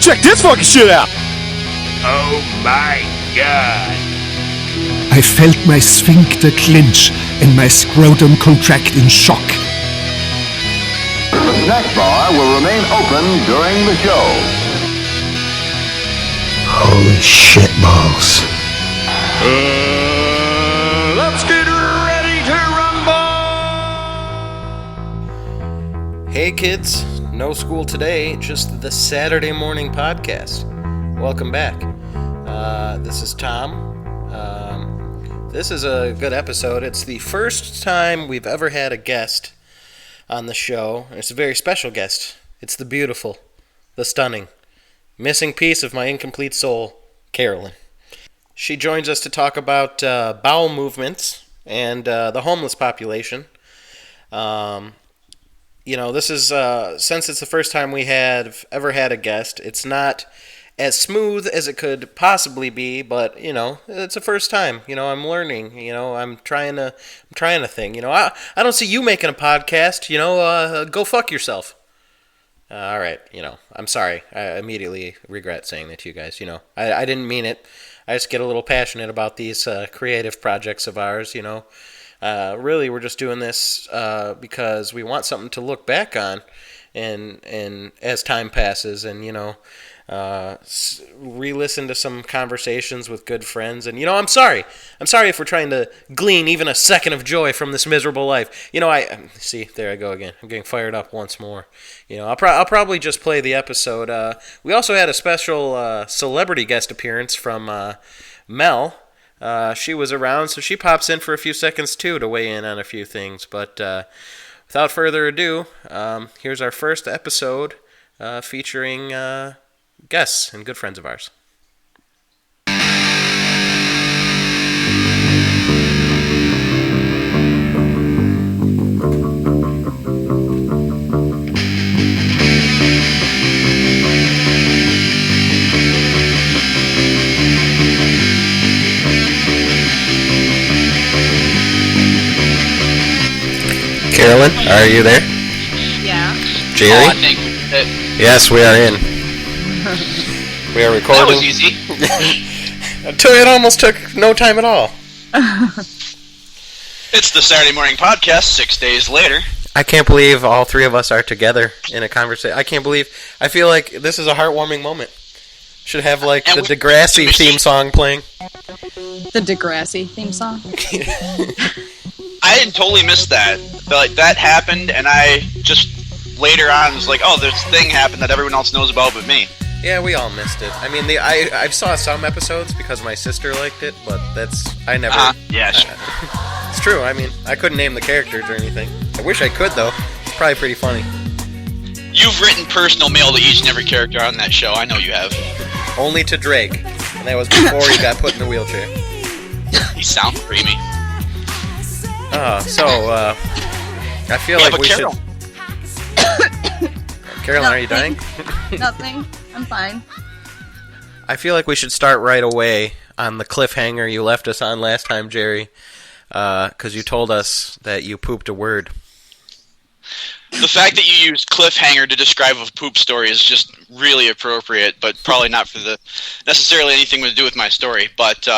Check this fucking shit out! Oh my god. I felt my sphincter clench and my scrotum contract in shock. The snack bar will remain open during the show. Holy shit balls. Let's get ready to rumble! Hey kids, no school today, just the Saturday morning podcast. Welcome back. This is Tom. This is a good episode. It's the first time we've ever had a guest on the show. It's a very special guest. It's the beautiful, the stunning, missing piece of my incomplete soul, Carolyn. She joins us to talk about bowel movements and the homeless population. This is, since it's the first time we have ever had a guest, it's not as smooth as it could possibly be, but, it's the first time. I'm learning, I'm trying a thing. I don't see you making a podcast, go fuck yourself. All right, I'm sorry. I immediately regret saying that to you guys, I didn't mean it. I just get a little passionate about these creative projects of ours, Really, we're just doing this because we want something to look back on, and as time passes, and re-listen to some conversations with good friends. And I'm sorry if we're trying to glean even a second of joy from this miserable life. I see, there I go again. I'm getting fired up once more. I'll probably just play the episode. We also had a special celebrity guest appearance from Mel. She was around, so she pops in for a few seconds too to weigh in on a few things. But without further ado, here's our first episode featuring guests and good friends of ours. Carolyn, are you there? Yeah. Jerry? Oh, I think Yes, we are in. We are recording. that was easy. It almost took no time at all. It's the Saturday morning podcast 6 days later. I can't believe all three of us are together in a conversation. I feel like this is a heartwarming moment. Should have the Degrassi theme song playing. The Degrassi theme song? I had totally missed that. But that happened, and I just later on was like, oh, this thing happened that everyone else knows about but me. Yeah, we all missed it. I mean, I saw some episodes because my sister liked it, but I never... Yeah, sure. It's true. I mean, I couldn't name the characters or anything. I wish I could, though. It's probably pretty funny. You've written personal mail to each and every character on that show. I know you have. Only to Drake. And that was before he got put in the wheelchair. He sounds creamy. I feel like we Carol. should... Carolyn, are you dying? Nothing. I'm fine. I feel like we should start right away on the cliffhanger you left us on last time, Jerry, because you told us that you pooped a word. The fact that you used cliffhanger to describe a poop story is just really appropriate, but probably not for necessarily anything to do with my story. But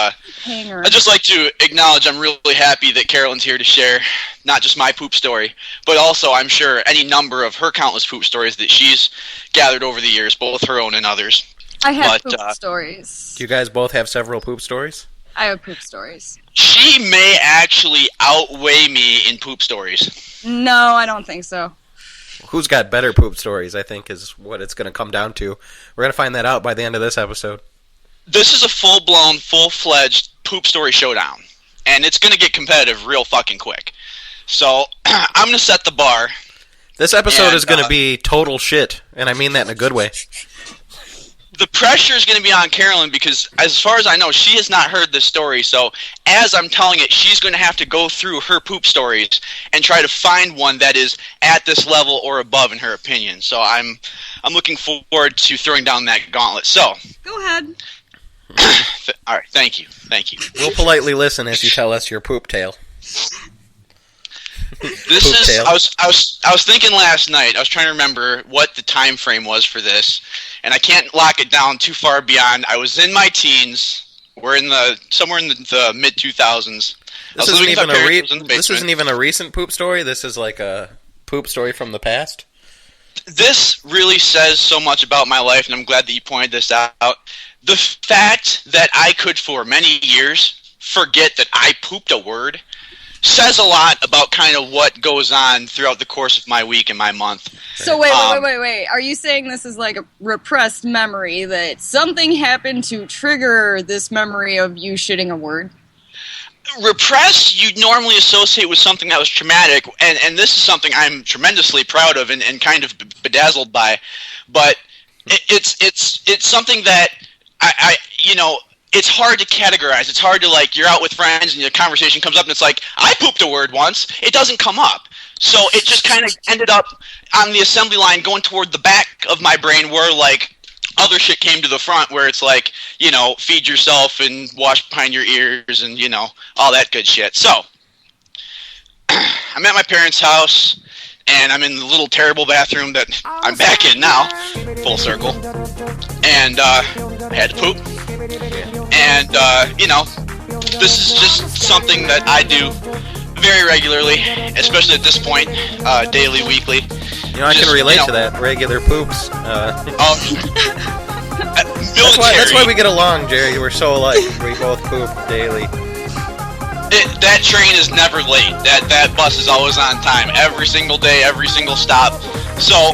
Hanger. I'd just like to acknowledge I'm really happy that Carolyn's here to share not just my poop story, but also I'm sure any number of her countless poop stories that she's gathered over the years, both her own and others. I have poop stories. Do you guys both have several poop stories? I have poop stories. She may actually outweigh me in poop stories. No, I don't think so. Who's got better poop stories, I think, is what it's going to come down to. We're going to find that out by the end of this episode. This is a full-blown, full-fledged poop story showdown, and it's going to get competitive real fucking quick. So, I'm going to set the bar. This episode is going to be total shit, and I mean that in a good way. The pressure is going to be on Carolyn because, as far as I know, she has not heard this story. So, as I'm telling it, she's going to have to go through her poop stories and try to find one that is at this level or above, in her opinion. So, I'm looking forward to throwing down that gauntlet. So, go ahead. All right, thank you. We'll politely listen as you tell us your poop tale. This Poop is. tail. I was thinking last night. I was trying to remember what the time frame was for this, and I can't lock it down too far beyond. I was in my teens. We're in somewhere in the mid 2000s. This isn't even a recent poop story. This is like a poop story from the past. This really says so much about my life, and I'm glad that you pointed this out. The fact that I could, for many years, forget that I pooped a word says a lot about kind of what goes on throughout the course of my week and my month. So wait. Are you saying this is like a repressed memory, that something happened to trigger this memory of you shitting a word? Repress you normally associate with something that was traumatic, and this is something I'm tremendously proud of and kind of bedazzled by, but it's something that I it's hard to categorize. It's hard to, like, you're out with friends and the conversation comes up and it's like, I pooped a word once. It doesn't come up. So it just kind of ended up on the assembly line going toward the back of my brain where, like, other shit came to the front where it's like, feed yourself and wash behind your ears and, all that good shit. So, I'm at my parents' house, and I'm in the little terrible bathroom that I'm back in now, full circle, and I had to poop. And, this is just something that I do very regularly, especially at this point, daily, weekly. I can relate to that. Regular poops. Military. That's why we get along, Jerry. We're so alike. We both poop daily. That train is never late. That bus is always on time. Every single day, every single stop. So,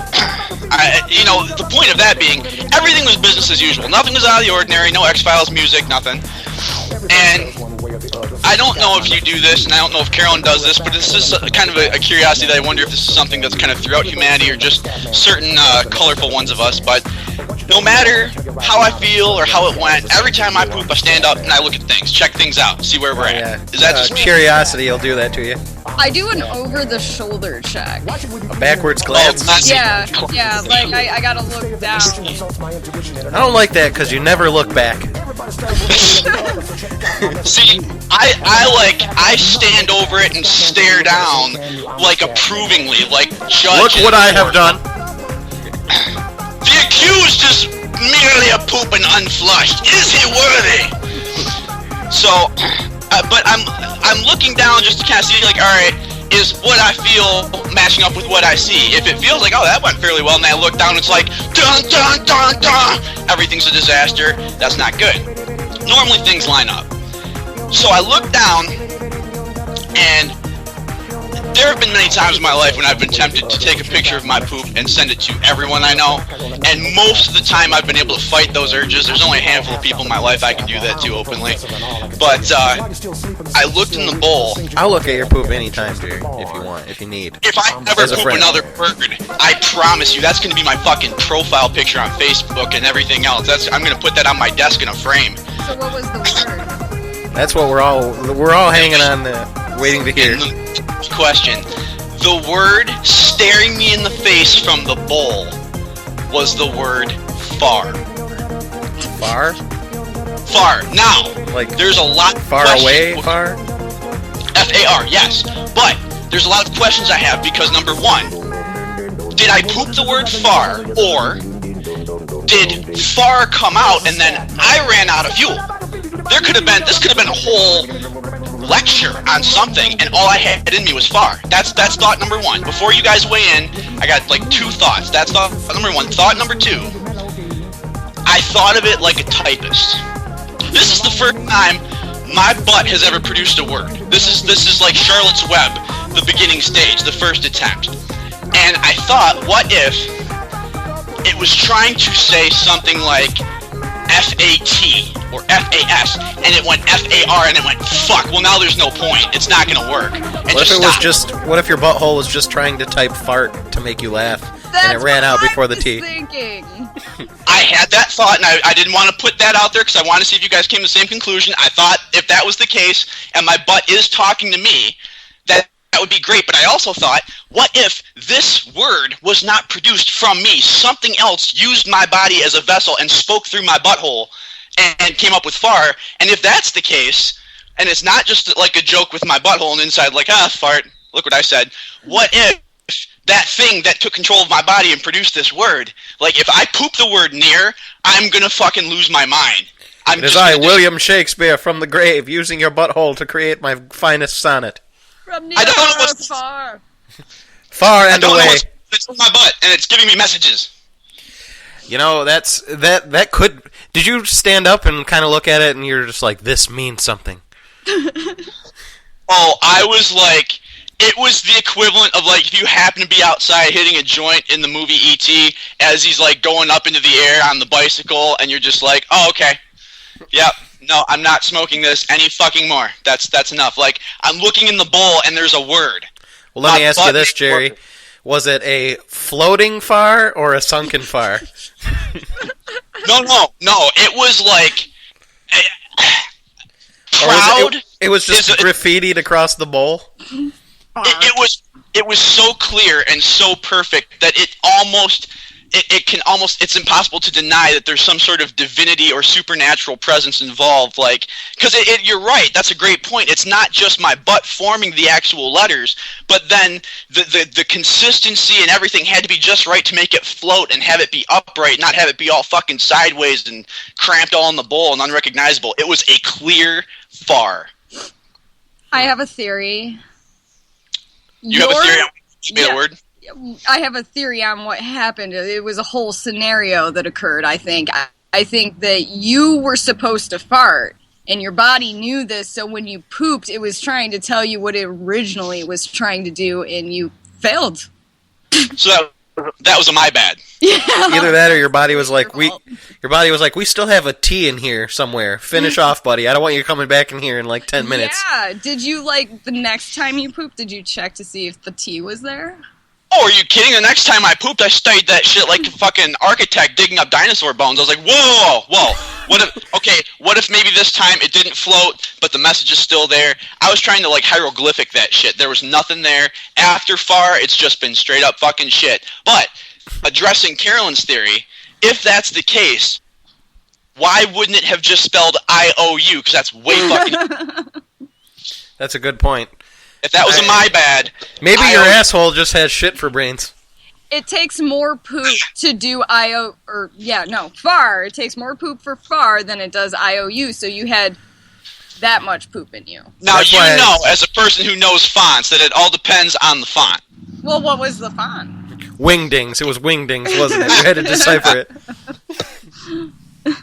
the point of that being, everything was business as usual. Nothing was out of the ordinary. No X-Files music, nothing. And I don't know if you do this, and I don't know if Carolyn does this, but this is kind of a curiosity that I wonder if this is something that's kind of throughout humanity or just certain colorful ones of us. But no matter how I feel or how it went, every time I poop, I stand up and I look at things, check things out, see where we're at. Is that just curiosity? Will do that to you. I do an over-the-shoulder check. A backwards glance. Yeah, like I gotta look down. I don't like that because you never look back. See, I stand over it and stare down, like, approvingly, like judge. Look what I have done. The accused is merely a poop and unflushed. Is he worthy? So, but I'm looking down just to kind of see, like, all right, is what I feel matching up with what I see? If it feels like, oh, that went fairly well, and I look down, it's like, dun dun dun dun, everything's a disaster. That's not good. Normally things line up. So I look down, and there have been many times in my life when I've been tempted to take a picture of my poop and send it to everyone I know, and most of the time I've been able to fight those urges. There's only a handful of people in my life I can do that to openly. But I looked in the bowl. I'll look at your poop anytime, Jerry, if you want, if you need. If I ever poop another word, I promise you that's going to be my fucking profile picture on Facebook and everything else. I'm going to put that on my desk in a frame. So what was the word? That's what we're all hanging on, waiting to hear. Question. The word staring me in the face from the bowl was the word far. Far? Far. Now, like, there's a lot far away, far? F-A-R, yes. But there's a lot of questions I have because, number one, did I poop the word far, or did far come out and then I ran out of fuel? This could have been a whole lecture on something, and all I had in me was far. That's thought number one. Before you guys weigh in, I got like two thoughts. That's thought number one. Thought number two, I thought of it like a typist. This is the first time my butt has ever produced a word. This is like Charlotte's Web, the beginning stage, the first attempt. And I thought, what if it was trying to say something like F-A-T or F-A-S, and it went F-A-R, and it went fuck. Well, now there's no point. It's not gonna work. And what if your butthole was just trying to type fart to make you laugh, and it ran out before the T? Thinking. I had that thought, and I didn't want to put that out there because I wanted to see if you guys came to the same conclusion. I thought if that was the case, and my butt is talking to me, that would be great. But I also thought, what if this word was not produced from me? Something else used my body as a vessel and spoke through my butthole and came up with far. And if that's the case, and it's not just like a joke with my butthole and inside, like, fart, look what I said. What if that thing that took control of my body and produced this word, like if I poop the word near, I'm gonna fucking lose my mind. It is I, William Shakespeare, from the grave, using your butthole to create my finest sonnet. From near I don't know or what's far. Far and away. It's in my butt, and it's giving me messages. You know, that could... Did you stand up and kind of look at it and you're just like, this means something? Oh, I was like... It was the equivalent of, like, if you happen to be outside hitting a joint in the movie E.T. as he's, like, going up into the air on the bicycle, and you're just like, oh, okay. Yep. No, I'm not smoking this any fucking more. That's enough. Like, I'm looking in the bowl, and there's a word. Well, let me ask you this, Jerry. Was it a floating far or a sunken far? No. It was, like... proud. It was just graffitied across the bowl? It was so clear and so perfect that it's impossible to deny that there's some sort of divinity or supernatural presence involved. Like, because you're right, that's a great point. It's not just my butt forming the actual letters, but then the consistency and everything had to be just right to make it float and have it be upright, not have it be all fucking sideways and cramped all in the bowl and unrecognizable. It was a clear far. I have a theory. You have a theory on the word? I have a theory on what happened. It was a whole scenario that occurred, I think. I think that you were supposed to fart, and your body knew this, so when you pooped, it was trying to tell you what it originally was trying to do, and you failed. So that was my bad. Yeah. Either that or your body was like, we still have a T in here somewhere. Finish off, buddy. I don't want you coming back in here in like 10 minutes. Yeah. Did you, like, the next time you pooped, did you check to see if the T was there? Oh, are you kidding? The next time I pooped, I studied that shit like a fucking architect digging up dinosaur bones. I was like, whoa. What if maybe this time it didn't float, but the message is still there? I was trying to, like, hieroglyphic that shit. There was nothing there. After far, it's just been straight up fucking shit. But, addressing Carolyn's theory, if that's the case, why wouldn't it have just spelled I-O-U? Because that's way fucking... That's a good point. If that was my bad... Maybe your asshole just has shit for brains. It takes more poop to do far. It takes more poop for far than it does IOU, so you had that much poop in you. Now, as a person who knows fonts, that it all depends on the font. Well, what was the font? Wingdings. It was Wingdings, wasn't it? You had to decipher it.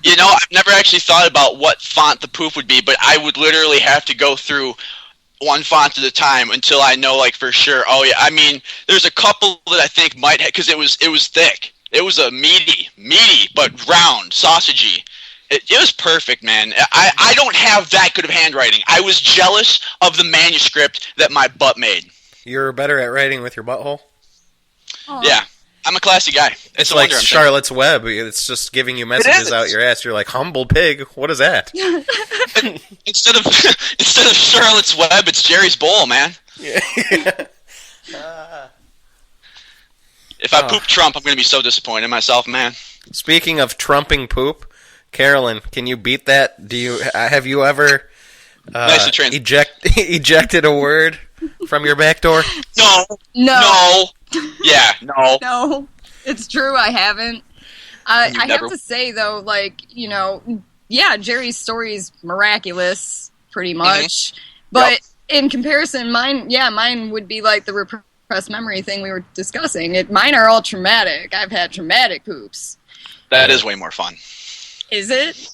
You know, I've never actually thought about what font the poop would be, but I would literally have to go through one font at a time until I know, like, for sure. Oh yeah, I mean, there's a couple that I think might have, because it was thick. It was a meaty, but round, sausagey. It was perfect, man. I don't have that good of handwriting. I was jealous of the manuscript that my butt made. You're better at writing with your butthole? Aww. Yeah. I'm a classy guy. It's like Charlotte's Web. It's just giving you messages out your ass. You're like, humble pig. What is that? instead of Charlotte's Web, it's Jerry's Bowl, man. If I poop Trump, I'm going to be so disappointed in myself, man. Speaking of trumping poop, Carolyn, can you beat that? Have you ever ejected a word from your back door? No. Yeah, no. No, it's true, I haven't. I have to say, though, like, you know, yeah, Jerry's story is miraculous, pretty much. Mm-hmm. But in comparison, mine would be like the repressed memory thing we were discussing. Mine are all traumatic. I've had traumatic poops. That is way more fun. Is it?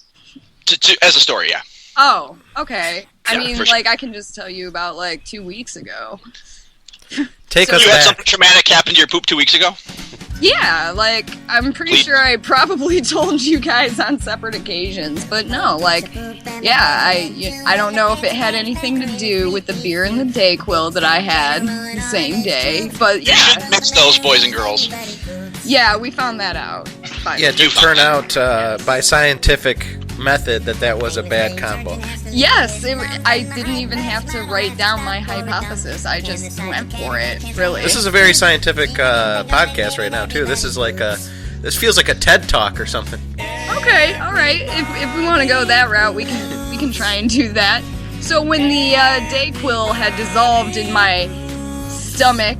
As a story, yeah. Oh, okay. I Yeah, mean, for like, I can just tell you about, like, 2 weeks ago. Take You us had back. something traumatic happen to your poop 2 weeks ago? Yeah, like, I'm pretty sure I probably told you guys on separate occasions, but no, like, yeah, I don't know if it had anything to do with the beer and the Dayquil that I had the same day, but You yeah. should mix those, boys and girls. Yeah, we found that out. Yeah, it did turn out by scientific method that was a bad combo. Yes, I didn't even have to write down my hypothesis. I just went for it, really. This is a very scientific podcast right now, too. This is like this feels like a TED Talk or something. Okay, all right. If we want to go that route, we can try and do that. So when the Dayquil had dissolved in my stomach.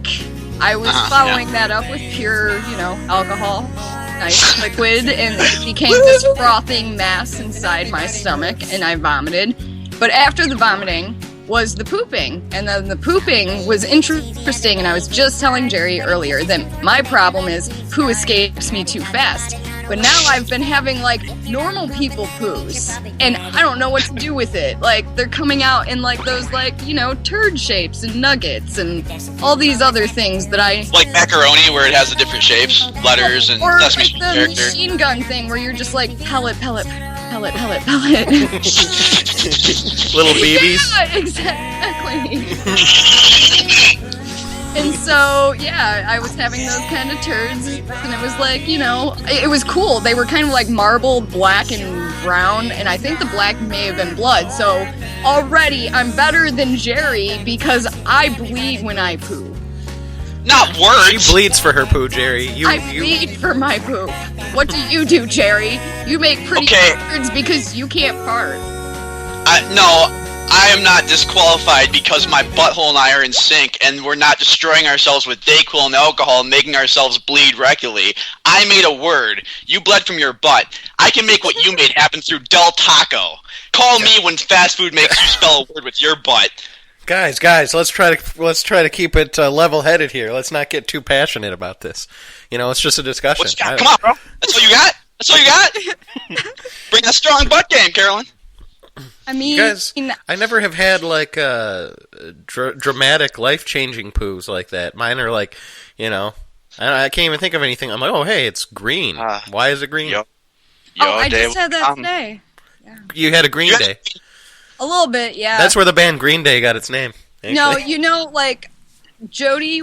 I was following that up with pure, alcohol, nice liquid, and it became this frothing mass inside my stomach, and I vomited. But after the vomiting was the pooping, and then the pooping was interesting, and I was just telling Jerry earlier that my problem is poo escapes me too fast. But now I've been having, like, normal people poos, and I don't know what to do with it. Like, they're coming out in, like, those, like, turd shapes and nuggets and all these other things that I... Like macaroni, where it has the different shapes, letters, and or Sesame like Street the character. machine gun thing where you're just like, pellet. Little BBs. Yeah, exactly. And so, yeah, I was having those kind of turds, and it was like, it was cool. They were kind of like marbled black and brown, and I think the black may have been blood. So already I'm better than Jerry because I bleed when I poo. Not words. She bleeds for her poo, Jerry. I bleed for my poop. What do you do, Jerry? You make pretty turds because you can't fart. No, I am not disqualified because my butthole and I are in sync, and we're not destroying ourselves with Dayquil and alcohol and making ourselves bleed regularly. I made a word. You bled from your butt. I can make what you made happen through Del Taco. Call me when fast food makes you spell a word with your butt. Guys, let's try to keep it level-headed here. Let's not get too passionate about this. It's just a discussion. What you got? Come on, bro. That's all you got? That's all you got? Bring a strong butt game, Carolyn. I mean, guys, I never have had like dramatic, life-changing poos like that. Mine are like, I can't even think of anything. I'm like, oh, hey, it's green. Why is it green? I just had that today. Yeah. You had a green day. A little bit, yeah. That's where the band Green Day got its name. Actually. No, like Jody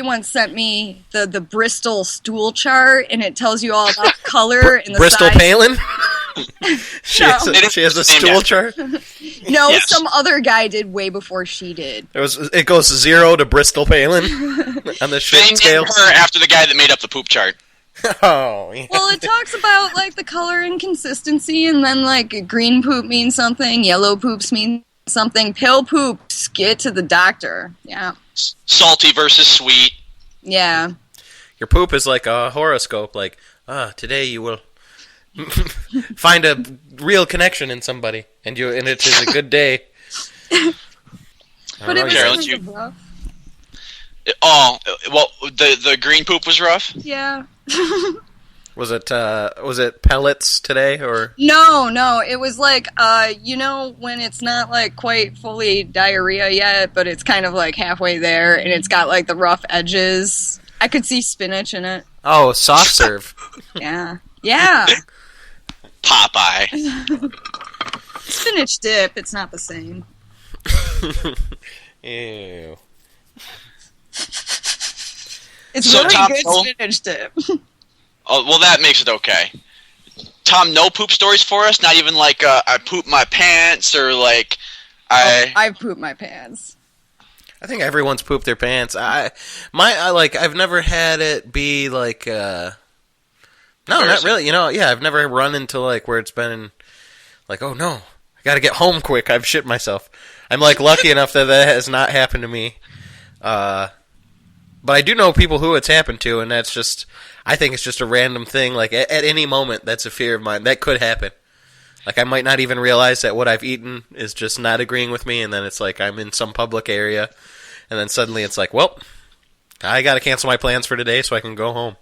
once sent me the Bristol stool chart, and it tells you all about color and the Bristol size. Palin. She has a stool chart. No, yes. Some other guy did way before she did. It goes 0 to Bristol Palin on the shit scale. They named her after the guy that made up the poop chart. Oh, yeah. Well, it talks about like the color and consistency, and then like green poop means something, yellow poops mean something, pale poops get to the doctor. Yeah. Salty versus sweet. Yeah. Your poop is like a horoscope. Like, today you will find a real connection in somebody, and it is a good day. But it was Carolyn, rough. Oh, well, the green poop was rough? Yeah. Was it pellets today or? No, it was like when it's not like quite fully diarrhea yet, but it's kind of like halfway there, and it's got like the rough edges. I could see spinach in it. Oh, soft serve. Yeah. Popeye. Spinach dip, it's not the same. Ew. It's So, really Tom, good spinach dip. Oh, well, that makes it okay. Tom, no poop stories for us? Not even like I pooped my pants or like I've pooped my pants. I think everyone's pooped their pants. I've never had it be like no, not really. I've never run into like where it's been like, oh no, I got to get home quick. I've shit myself. I'm like lucky enough that has not happened to me. But I do know people who it's happened to, and that's just, I think it's just a random thing. Like, at any moment, that's a fear of mine. That could happen. Like, I might not even realize that what I've eaten is just not agreeing with me, and then it's like I'm in some public area, and then suddenly it's like, well, I got to cancel my plans for today so I can go home.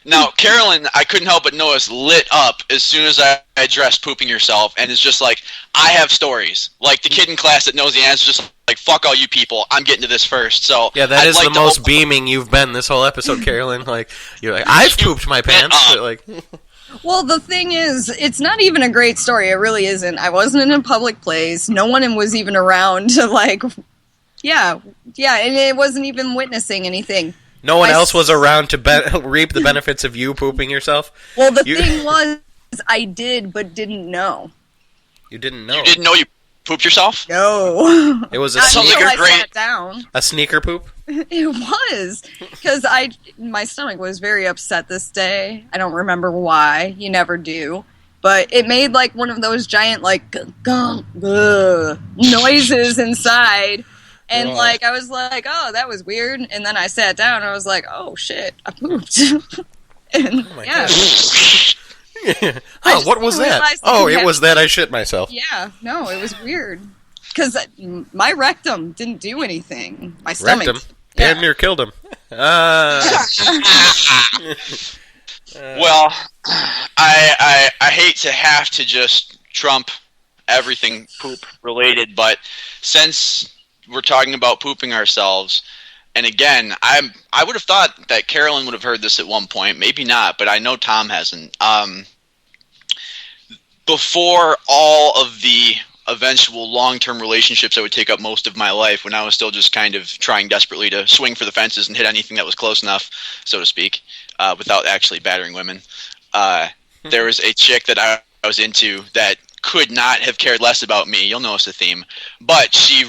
Now, Carolyn, I couldn't help but notice, lit up as soon as I addressed pooping yourself, and it's just like, I have stories. Like the kid in class that knows the answer, just like, fuck all you people, I'm getting to this first. So yeah, that is the most beaming you've been this whole episode, Carolyn. Like, you're like, I've pooped my pants. Like, well, the thing is, it's not even a great story. It really isn't. I wasn't in a public place. No one was even around to like, yeah, and it wasn't even witnessing anything. No one else was around to reap the benefits of you pooping yourself? Well, the thing was, I did, but didn't know. You didn't know? You didn't know you pooped yourself? No. It was a sneaker I sat down. A sneaker poop? It was. Because my stomach was very upset this day. I don't remember why. You never do. But it made like one of those giant like noises inside. And Wow. like I was like, oh, that was weird. And then I sat down and I was like, oh shit, I pooped. And Oh my yeah, God. I Oh, just what was that? realized Oh, that- it was that I shit myself. yeah, no, it was weird because my rectum didn't do anything. My stomach. Wrecked him. Yeah. Damn near killed him. Well, I hate to have to just trump everything poop related, but since we're talking about pooping ourselves, and again, I would have thought that Carolyn would have heard this at one point, maybe not, but I know Tom hasn't. Before all of the eventual long-term relationships that would take up most of my life, when I was still just kind of trying desperately to swing for the fences and hit anything that was close enough, so to speak, without actually battering women, there was a chick that I was into that could not have cared less about me. You'll notice the theme. But she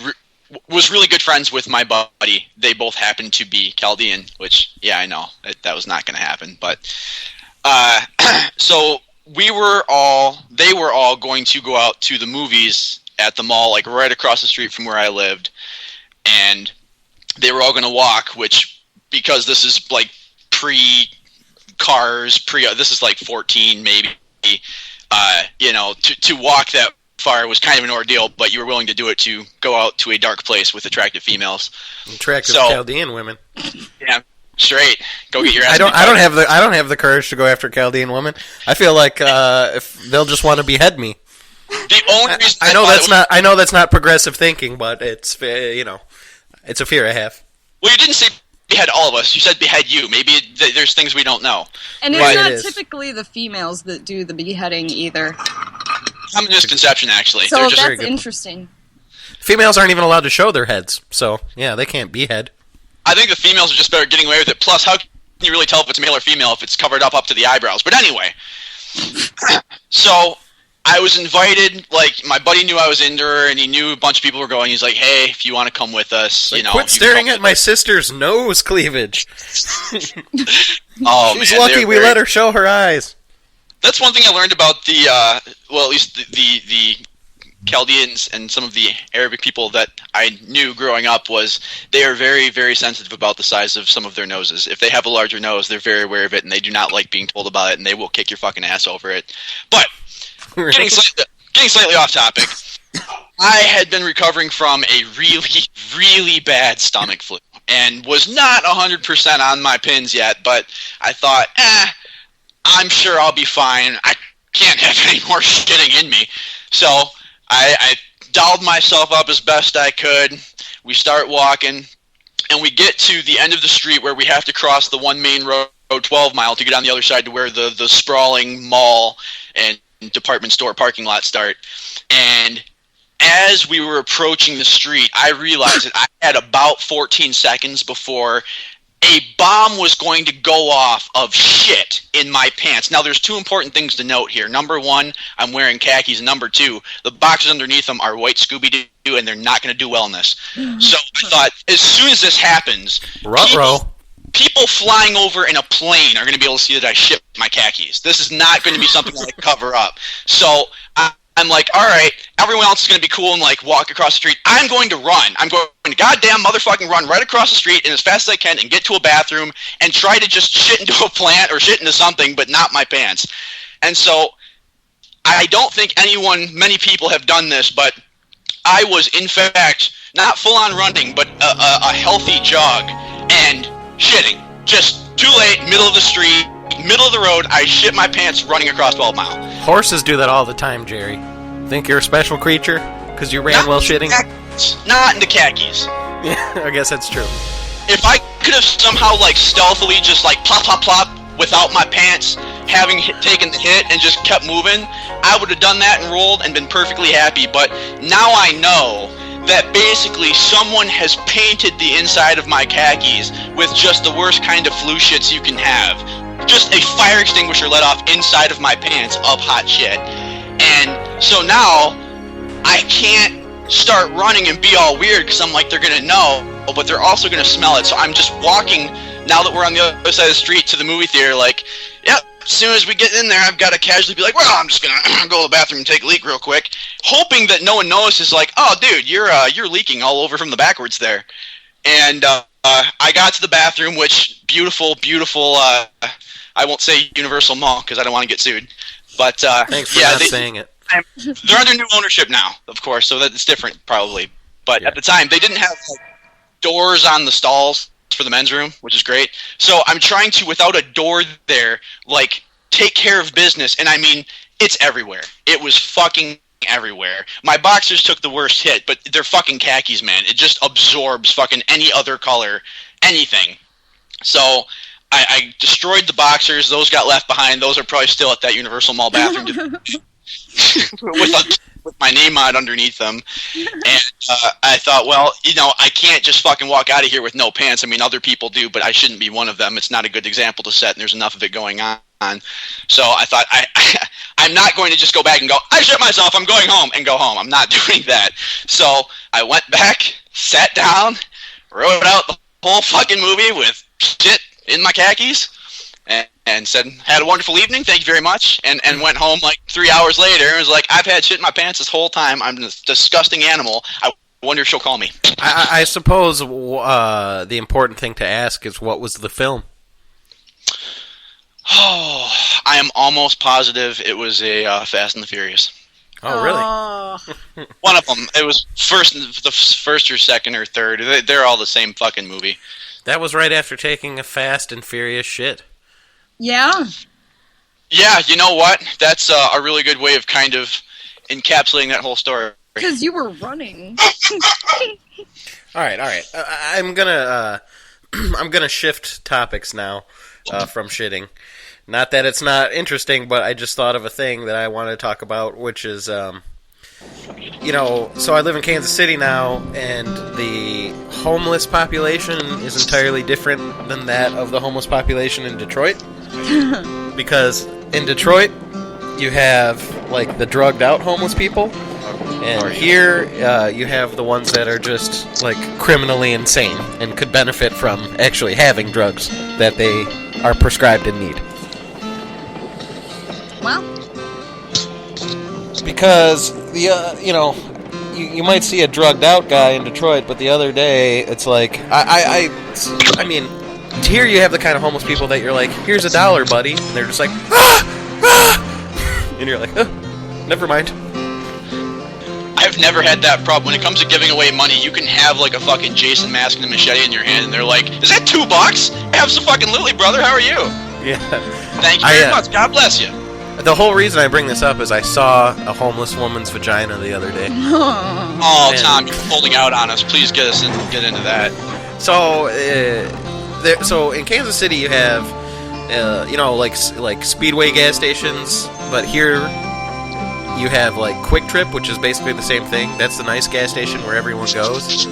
was really good friends with my buddy. They both happened to be Chaldean, which, yeah, I know. That was not going to happen. But so they were all going to go out to the movies at the mall, like right across the street from where I lived. And they were all going to walk, which, because this is like pre-cars, this is like 14 maybe, to walk that far was kind of an ordeal, but you were willing to do it to go out to a dark place with attractive females. Attractive So- Chaldean women. Yeah, straight. Go get your ass. I don't have the courage to go after Chaldean women. I feel like if they'll just want to behead me. The only reason I know that's not progressive thinking, but it's it's a fear I have. Well, you didn't say behead all of us. You said behead you. Maybe there's things we don't know. And it's Right. not It is. typically the females that do the beheading either. Common misconception, actually. So They're just that's good. interesting. Females aren't even allowed to show their heads, so yeah, they can't behead. I think the females are just better at getting away with it. Plus, how can you really tell if it's male or female if it's covered up to the eyebrows? But anyway, so I was invited. Like, my buddy knew I was into her, and he knew a bunch of people were going. He's like, "Hey, if you want to come with us, Like, you know." quit you can staring come at my sister's nose cleavage. Oh, She's man, lucky they're we very- let her show her eyes. That's one thing I learned about the, at least the Chaldeans and some of the Arabic people that I knew growing up, was they are very, very sensitive about the size of some of their noses. If they have a larger nose, they're very aware of it, and they do not like being told about it, and they will kick your fucking ass over it. But getting slightly off topic, I had been recovering from a really, really bad stomach flu and was not 100% on my pins yet, but I thought, I'm sure I'll be fine. I can't have any more shitting in me. So I dolled myself up as best I could. We start walking, and we get to the end of the street where we have to cross the one main road, 12 mile, to get on the other side to where the sprawling mall and department store parking lot start. And as we were approaching the street, I realized that I had about 14 seconds before a bomb was going to go off of shit in my pants. Now, there's two important things to note here. Number one, I'm wearing khakis. And number two, the boxes underneath them are white Scooby-Doo, and they're not going to do well in this. So I thought, as soon as this happens, people flying over in a plane are going to be able to see that I shit my khakis. This is not going to be something that I cover up. So I'm like, all right, everyone else is going to be cool and like walk across the street. I'm going to run. I'm going to goddamn motherfucking run right across the street and as fast as I can and get to a bathroom and try to just shit into a plant or shit into something, but not my pants. And so I don't think many people have done this, but I was in fact not full on running, but a healthy jog and shitting. Just too late, middle of the street, middle of the road, I shit my pants running across 12 Mile. Horses do that all the time, Jerry. Think you're a special creature? Because you ran while shitting? Not in the khakis. Yeah, I guess that's true. If I could have somehow, like, stealthily just, like, plop, plop, plop, without my pants having taken the hit and just kept moving, I would have done that and rolled and been perfectly happy. But now I know that basically someone has painted the inside of my khakis with just the worst kind of flu shits you can have. Just a fire extinguisher let off inside of my pants of hot shit. And so now I can't start running and be all weird because I'm like, they're going to know, but they're also going to smell it. So I'm just walking, now that we're on the other side of the street, to the movie theater, like, yep, as soon as we get in there, I've got to casually be like, well, I'm just gonna go to the bathroom and take a leak real quick, hoping that no one notices. Like, oh, dude, you're leaking all over from the backwards there. And I got to the bathroom, which beautiful. I won't say Universal Mall because I don't want to get sued. But thanks for not saying it. They're under new ownership now, of course, so that's different probably. But at the time, they didn't have doors on the stalls for the men's room, which is great. So I'm trying to, without a door there, take care of business. And I mean, it's everywhere. It was fucking everywhere. My boxers took the worst hit, but they're fucking khakis, man. It just absorbs fucking any other color, anything. So I destroyed the boxers. Those got left behind. Those are probably still at that Universal Mall bathroom with my name on it underneath them. And I thought, well, I can't just fucking walk out of here with no pants. I mean, other people do, but I shouldn't be one of them. It's not a good example to set, and there's enough of it going on. So I thought, I'm not going to just go back and go, I shit myself, I'm going home, and go home. I'm not doing that. So I went back, sat down, wrote out the whole fucking movie with shit in my khakis, and said, had a wonderful evening, thank you very much, and went home 3 hours later and was like, I've had shit in my pants this whole time, I'm this disgusting animal, I wonder if she'll call me. I suppose the important thing to ask is, what was the film? Oh, I am almost positive it was a Fast and the Furious. Oh, really? One of them. It was the first or second or third. They're all the same fucking movie. That was right after taking a Fast and Furious shit. Yeah. Yeah, you know what? That's a really good way of kind of encapsulating that whole story. Because you were running. All right. I'm gonna shift topics now from shitting. Not that it's not interesting, but I just thought of a thing that I want to talk about, which is, so I live in Kansas City now, and the homeless population is entirely different than that of the homeless population in Detroit. Because in Detroit, you have, the drugged-out homeless people, and here you have the ones that are just, criminally insane and could benefit from actually having drugs that they are prescribed and need. Well, because you might see a drugged out guy in Detroit, but the other day it's I mean, here you have the kind of homeless people that you're like, here's $1, buddy, and they're just like, and you're like, oh, never mind. I've never had that problem. When it comes to giving away money, you can have a fucking Jason mask and a machete in your hand, and they're like, is that $2? Have some fucking Lily, brother. How are you? Yeah. Thank you very much. God bless you. The whole reason I bring this up is I saw a homeless woman's vagina the other day. Oh, Tom, you're holding out on us. Please get into that. So, so in Kansas City you have, like Speedway gas stations, but here you have Quick Trip, which is basically the same thing. That's the nice gas station where everyone goes.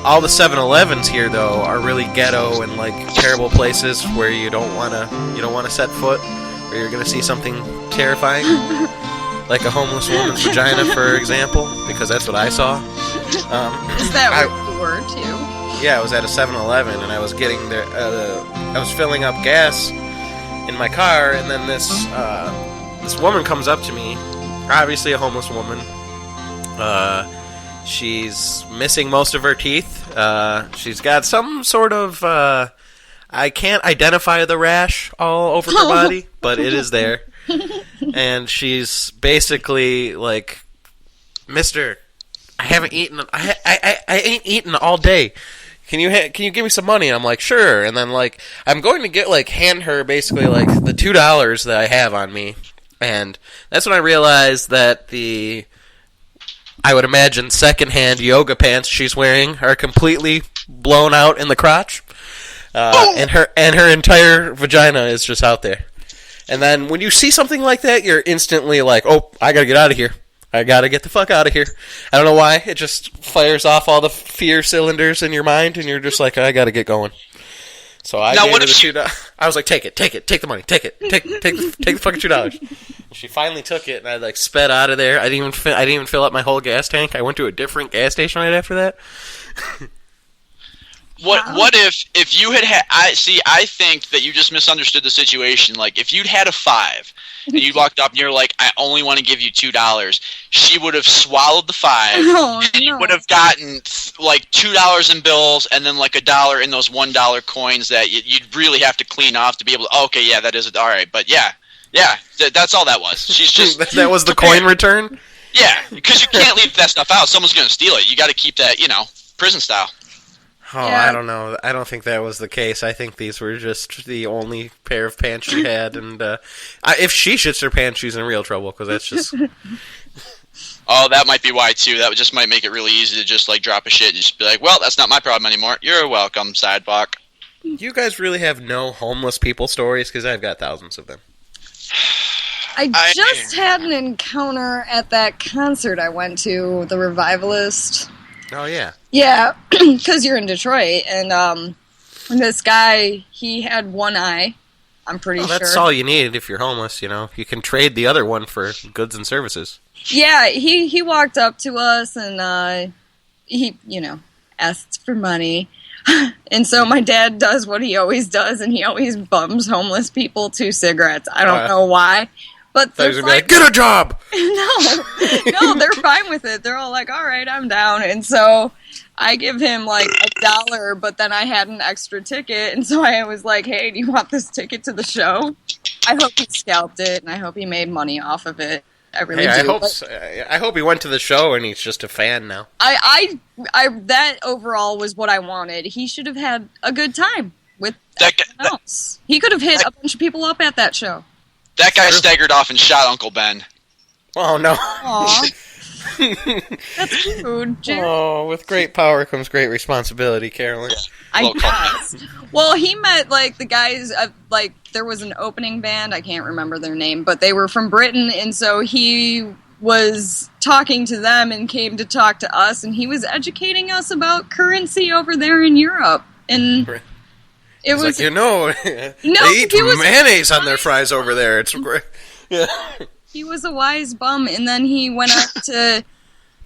All the 7-Elevens here, though, are really ghetto and terrible places where you don't want to set foot, where you're gonna see something terrifying, like a homeless woman's vagina, for example, because that's what I saw. Is that where you were too? Yeah, I was at a 7-Eleven and I was getting there. I was filling up gas in my car, and then this woman comes up to me, obviously a homeless woman. She's missing most of her teeth. She's got some sort of, I can't identify the rash all over her body, but it is there. And she's basically like, Mister, I haven't eaten, I ain't eaten all day. Can you give me some money? And I'm like, sure. And then I'm going to hand her basically the $2 that I have on me. And that's when I realized that I would imagine secondhand yoga pants she's wearing are completely blown out in the crotch, and her entire vagina is just out there. And then when you see something like that, you're instantly like, "Oh, I gotta get out of here! I gotta get the fuck out of here!" I don't know why. It just fires off all the fear cylinders in your mind, and you're just like, "I gotta get going." So I gave her the $2. I was like, "Take the money, take the fucking $2." She finally took it, and I sped out of there. I didn't even fill up my whole gas tank. I went to a different gas station right after that. What if you had I think that you just misunderstood the situation. Like, if you'd had a 5 and you walked up and you're like, I only want to give you $2, she would have swallowed the 5. Oh, and you no. would have gotten like $2 in bills and then like $1 in those $1 coins that you'd really have to clean off to be able to. Okay, yeah, that is it. All right, but yeah, that's all that was. She's just that was the coin return. yeah, because you can't leave that stuff out. Someone's gonna steal it. You got to keep that, prison style. Oh, Yeah. I don't know. I don't think that was the case. I think these were just the only pair of pants she had, and if she shits her pants, she's in real trouble, because that's just... Oh, that might be why, too. That just might make it really easy to just, like, drop a shit and just be like, well, that's not my problem anymore. You're welcome, sidewalk. You guys really have no homeless people stories? Because I've got thousands of them. I just had an encounter at that concert I went to, The Revivalist. Oh, yeah. Yeah, because you're in Detroit, and this guy, he had one eye, I'm pretty Well, sure. that's all you need if you're homeless, You can trade the other one for goods and services. Yeah, he walked up to us, and he, asked for money. And so my dad does what he always does, and he always bums homeless people 2 cigarettes. I don't know why. But They're they're going to be like, get a job! No, they're fine with it. They're all like, all right, I'm down. And so I give him like $1, but then I had an extra ticket. And so I was like, hey, do you want this ticket to the show? I hope he scalped it, and I hope he made money off of it. I really Hey, do. I hope he went to the show and he's just a fan now. I that overall was what I wanted. He should have had a good time with everyone else. He could have hit a bunch of people up at that show. That guy staggered off and shot Uncle Ben. Oh, no. Aw. That's rude, Jerry. Oh, with great power comes great responsibility, Carolyn. I guess. Well, he met, like, the guys, there was an opening band, I can't remember their name, but they were from Britain, and so he was talking to them and came to talk to us, and he was educating us about currency over there in Europe. And it was... like, they eat mayonnaise on their fries over there. It's great. Yeah. He was a wise bum, and then he went on to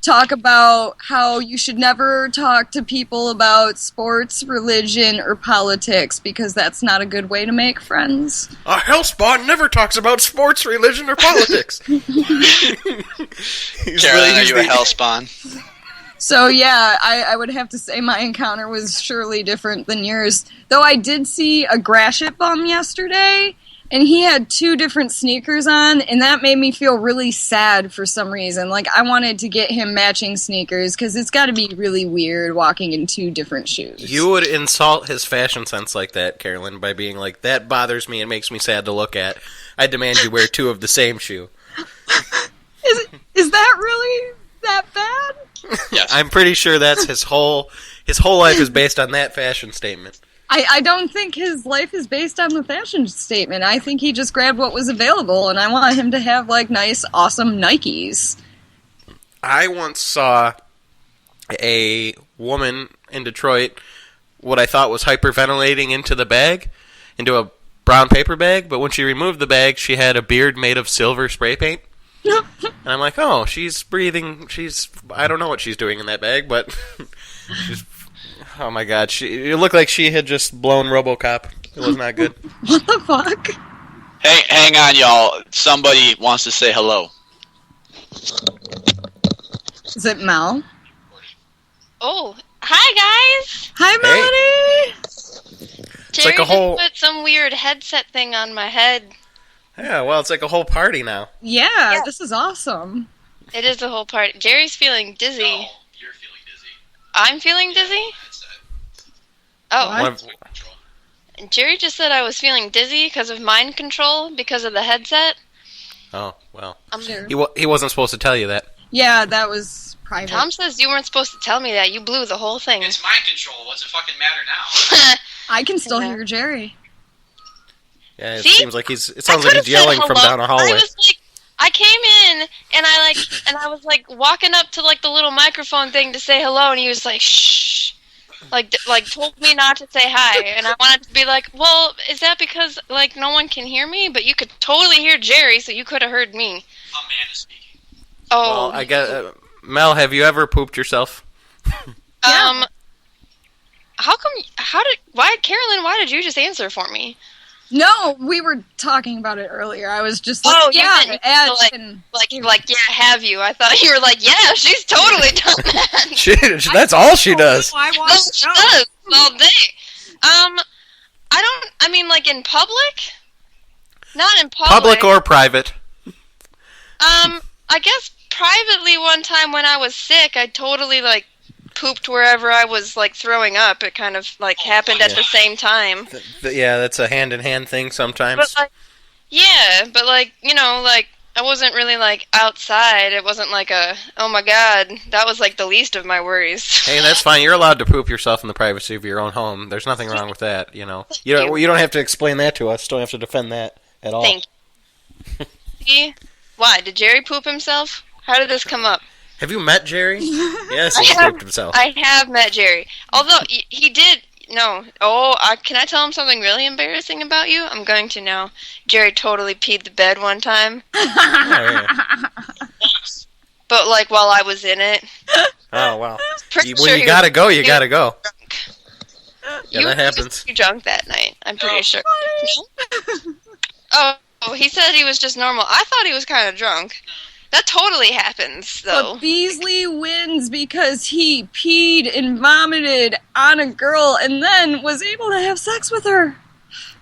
talk about how you should never talk to people about sports, religion, or politics, because that's not a good way to make friends. A hellspawn never talks about sports, religion, or politics. Carolyn, are you a hellspawn? So yeah, I would have to say my encounter was surely different than yours. Though I did see a Grashit bum yesterday, and he had 2 different sneakers on, and that made me feel really sad for some reason. Like, I wanted to get him matching sneakers, because it's got to be really weird walking in 2 different shoes. You would insult his fashion sense like that, Carolyn, by being like, that bothers me and makes me sad to look at. I demand you wear 2 of the same shoe. Is that really that bad? Yes. I'm pretty sure that's his whole life is based on that fashion statement. I don't think his life is based on the fashion statement. I think he just grabbed what was available, and I want him to have, like, nice, awesome Nikes. I once saw a woman in Detroit, what I thought was hyperventilating into a brown paper bag, but when she removed the bag, she had a beard made of silver spray paint. And I'm like, oh, she's breathing, I don't know what she's doing in that bag, but she's... Oh my god, it looked like she had just blown RoboCop. It was not good. What the fuck? Hang on, y'all. Somebody wants to say hello. Is it Mel? Oh, hi guys! Hi, Melody! Jerry like a whole- just put some weird headset thing on my head. Yeah, well, it's like a whole party now. Yeah, this is awesome. It is the whole party. Jerry's feeling dizzy. No, you're feeling dizzy. I'm feeling dizzy? Oh, Jerry just said I was feeling dizzy because of mind control because of the headset. Oh, well. Sure. He wasn't supposed to tell you that. Yeah, that was private. Tom says you weren't supposed to tell me that. You blew the whole thing. It's mind control. What's it fucking matter now? I can still hear Jerry. Yeah, it See? seems like it sounds like he's yelling from down a hallway. I came in and I was like walking up to like the little microphone thing to say hello, and he was like, shh. Like told me not to say hi, and I wanted to be like, well, is that because like no one can hear me? But you could totally hear Jerry, so you could have heard me. Amanda speaking. Oh, Well, I guess Mel, have you ever pooped yourself? Yeah. Carolyn, why did you just answer for me? No, we were talking about it earlier. I was just Oh, like, yeah, have you? I thought you were like, yeah, she's totally done that. That's all she does. I want That's to know. does all day. I mean, like in public? Not in public. Public or private? I guess privately one time when I was sick, I totally, like, pooped wherever I was, like, throwing up. It kind of, like, happened at the same time. Yeah, that's a hand-in-hand thing sometimes. But, like, yeah, but, like, you know, like, I wasn't really, like, outside. It wasn't like oh my god, that was, like, the least of my worries. Hey, that's fine. You're allowed to poop yourself in the privacy of your own home. There's nothing wrong with that, you know. You don't have to explain that to us. Don't have to defend that at all. Thank you. See? Why? Did Jerry poop himself? How did this come up? Have you met Jerry? Yes, he pooped himself. I have met Jerry. Although, he did... No. Oh, can I tell him something really embarrassing about you? I'm going to now. Jerry totally peed the bed one time. Oh, yeah. But, like, while I was in it. Oh, wow. Pretty When sure you gotta go, you gotta go. Drunk. Yeah, that happens. He was pretty drunk that night, I'm pretty sure. Oh, he said he was just normal. I thought he was kind of drunk. That totally happens, though. But Beasley wins because he peed and vomited on a girl and then was able to have sex with her.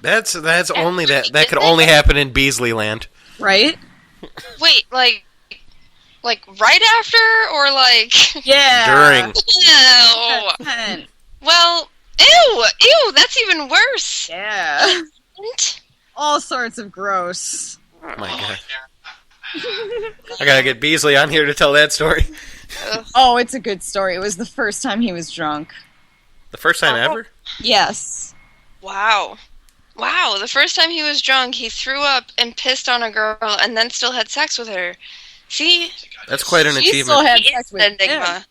That's only that could only happen in Beasley Land. Right? Wait, like right after, or like... Yeah. During. No. Well, ew, that's even worse. Yeah. All sorts of gross. Oh my god. I gotta get Beasley on here to tell that story. Oh, it's a good story. It was the first time he was drunk. The first time ever? Yes. Wow, the first time he was drunk, he threw up and pissed on a girl and then still had sex with her. See? That's quite an He achievement. still had He sex is with an enigma. him.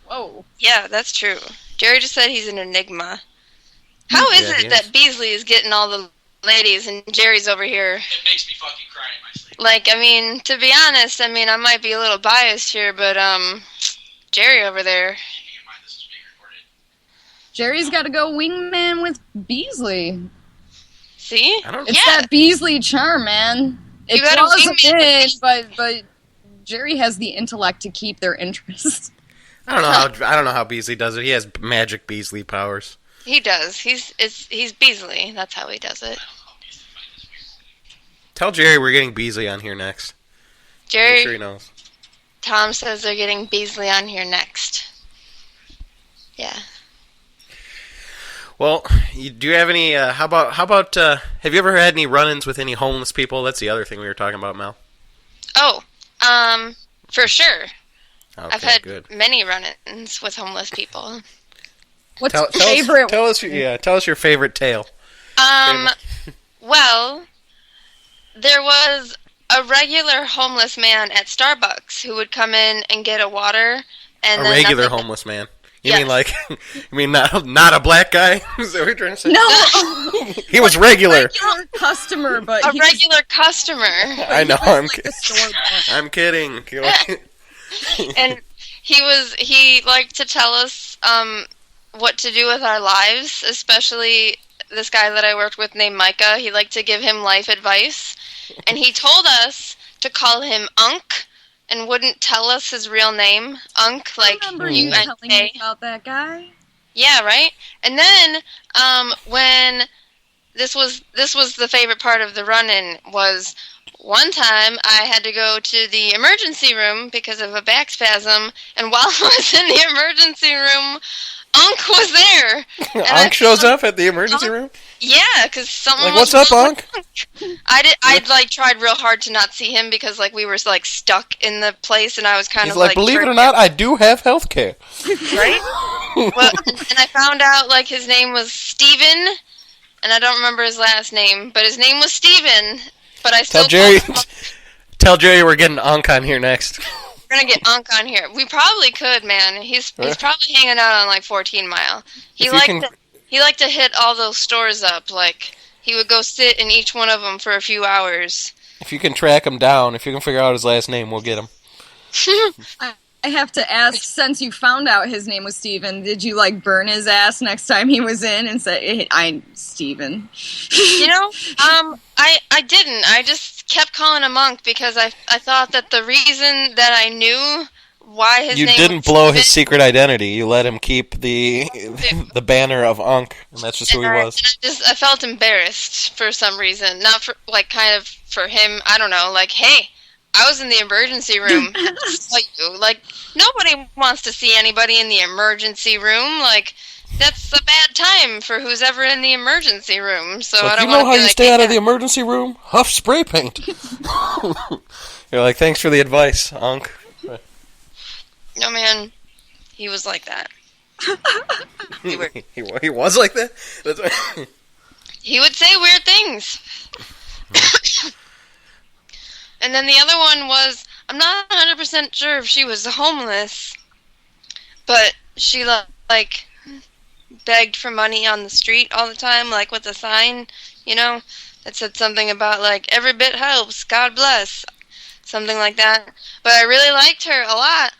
Whoa. Yeah, that's true. Jerry just said he's an enigma. How is Yeah, he it that Beasley is getting all the ladies and Jerry's over here? It makes me fucking cry in my sleep. Like, I mean, to be honest, I mean, I might be a little biased here, but, Jerry over there. Keeping in mind this is being recorded. Jerry's got to go wingman with Beasley. See? I don't. It's Yeah. that Beasley charm, man. It You gotta draws them wingman in, but Jerry has the intellect to keep their interest. I don't know how Beasley does it. He has magic Beasley powers. He does. He's Beasley. That's how he does it. Tell Jerry we're getting Beasley on here next. Make Jerry, sure he knows. Tom says they're getting Beasley on here next. Yeah. Well, do you have any? How about? Have you ever had any run-ins with any homeless people? That's the other thing we were talking about, Mel. Oh, for sure. Okay, I've had good. many run-ins with homeless people. What's Tell your favorite? Tell us your favorite tale. Well, there was a regular homeless man at Starbucks who would come in and get a water, and A then regular nothing- homeless man. You Yes. mean like? You mean not a black guy? Is that what you're trying to say? No, He was regular. regular customer, but a he was- regular customer. I know. like the store boy. I'm kidding. And he liked to tell us what to do with our lives, especially this guy that I worked with named Micah. He liked to give him life advice, and he told us to call him Unk and wouldn't tell us his real name. Unk, like Remember you telling U-N-K. me about that guy? Yeah, right? And then when this was the favorite part of the run-in was one time I had to go to the emergency room because of a back spasm, and while I was in the emergency room, Unk was there. And I Unk shows thought- up at the emergency room. Yeah, because someone Like, was what's up, wrong Unk? with I'd like tried real hard to not see him because like we were like stuck in the place, and I was kind He's of like, believe it or not, I do have health care. right? Well, and I found out like his name was Steven, and I don't remember his last name, but his name was Steven. But I still Tell Jerry we're getting Unk on here next. We're gonna get Unk on here. We probably could, man. He's probably hanging out on like 14 Mile. He liked to hit all those stores up. Like he would go sit in each one of them for a few hours. If you can track him down, if you can figure out his last name, we'll get him. I have to ask, since you found out his name was Steven, did you, like, burn his ass next time he was in and say, I'm Steven? You know, I didn't. I just kept calling him Monk because I thought that the reason that I knew why his You name didn't was blow Steven, his secret identity. You let him keep the banner of Unk, and that's just who he was. I felt embarrassed for some reason. Not for, like, kind of for him. I don't know. Like, hey, I was in the emergency room. Like, nobody wants to see anybody in the emergency room. Like, that's a bad time for who's ever in the emergency room. So I don't you know want how to be you like, stay hey, out of the emergency room? Huff spray paint. You're like, thanks for the advice, Unk. No, man, he was like that. He was like that? He would say weird things. And then the other one was, I'm not 100% sure if she was homeless, but she, like, begged for money on the street all the time, like with a sign, you know, that said something about, like, every bit helps, God bless, something like that. But I really liked her a lot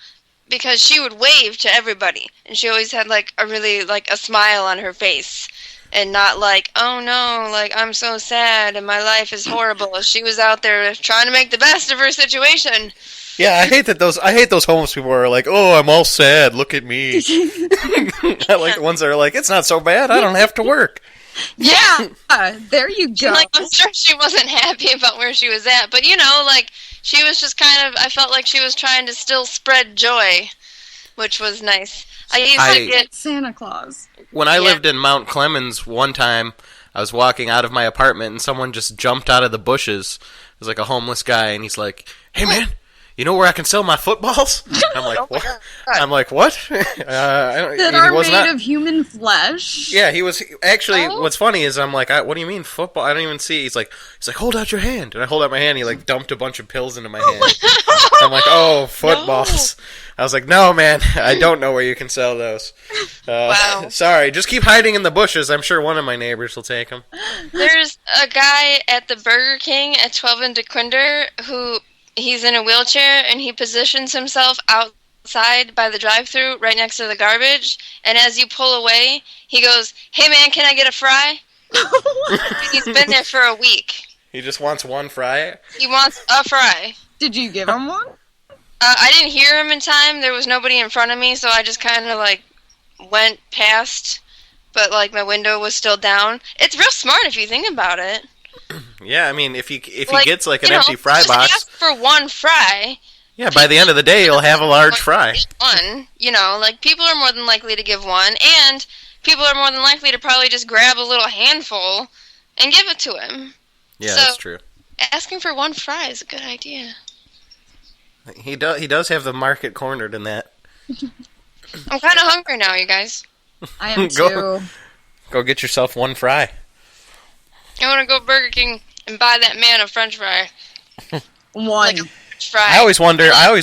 because she would wave to everybody, and she always had, like, a really, like, a smile on her face. And not like, oh no, like, I'm so sad and my life is horrible. She was out there trying to make the best of her situation. Yeah, I hate those homeless people who are like, oh, I'm all sad, look at me. I like the ones that are like, it's not so bad, I don't have to work. Yeah, there you go. Like, I'm sure she wasn't happy about where she was at, but, you know, like, she was just kind of, I felt like she was trying to still spread joy, which was nice. I used to get Santa Claus. When I lived in Mount Clemens one time, I was walking out of my apartment and someone just jumped out of the bushes. It was like a homeless guy, and he's like, hey man, you know where I can sell my footballs? I'm like, what? I'm like, what? That are made of human flesh. Yeah, he was actually. What's funny is I'm like, what do you mean football? I don't even see. He's like, hold out your hand, and I hold out my hand. He like dumped a bunch of pills into my hand. I'm like, oh, footballs. No. I was like, no, man, I don't know where you can sell those. Wow. Sorry, just keep hiding in the bushes. I'm sure one of my neighbors will take them. There's a guy at the Burger King at 12 and DeQuinder who he's in a wheelchair and he positions himself outside by the drive-thru right next to the garbage. And as you pull away, he goes, hey, man, can I get a fry? He's been there for a week. He just wants one fry? He wants a fry. Did you give him one? I didn't hear him in time. There was nobody in front of me, so I just kind of, like, went past, but, like, my window was still down. It's real smart if you think about it. Yeah, I mean, if he like, gets, like, an empty fry just box... ask for one fry. Yeah, by the end of the day, you'll have a large fry. One, you know, like, people are more than likely to give one, and people are more than likely to probably just grab a little handful and give it to him. Yeah, so, that's true. Asking for one fry is a good idea. He does have the market cornered in that. I'm kind of hungry now, you guys. I am too. Go get yourself one fry. I want to go Burger King and buy that man a French fry. One. Like a French fry. I always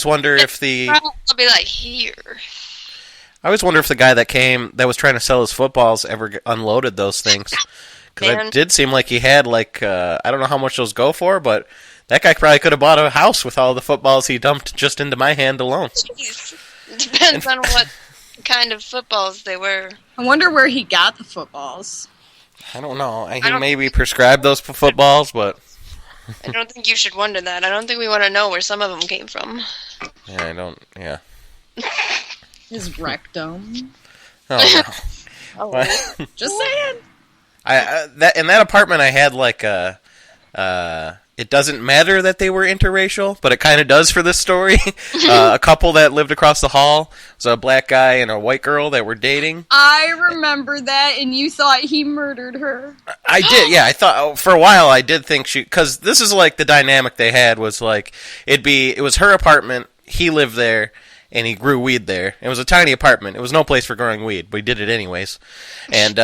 wonder if the... I'll be like, here. I always wonder if the guy that was trying to sell his footballs ever unloaded those things. Because it did seem like he had, like, I don't know how much those go for, but that guy probably could have bought a house with all the footballs he dumped just into my hand alone. Jeez. Depends on what kind of footballs they were. I wonder where he got the footballs. I don't know. He maybe prescribed those footballs, but... I don't think you should wonder that. I don't think we want to know where some of them came from. Yeah. His rectum. Oh, Oh. Just saying. In that apartment, I had like it doesn't matter that they were interracial, but it kind of does for this story. A couple that lived across the hall was a black guy and a white girl that were dating. I remember that, and you thought he murdered her. I did, yeah. I thought for a while I did think because this is like the dynamic they had was like it was her apartment. He lived there. And he grew weed there. It was a tiny apartment. It was no place for growing weed, but he did it anyways. And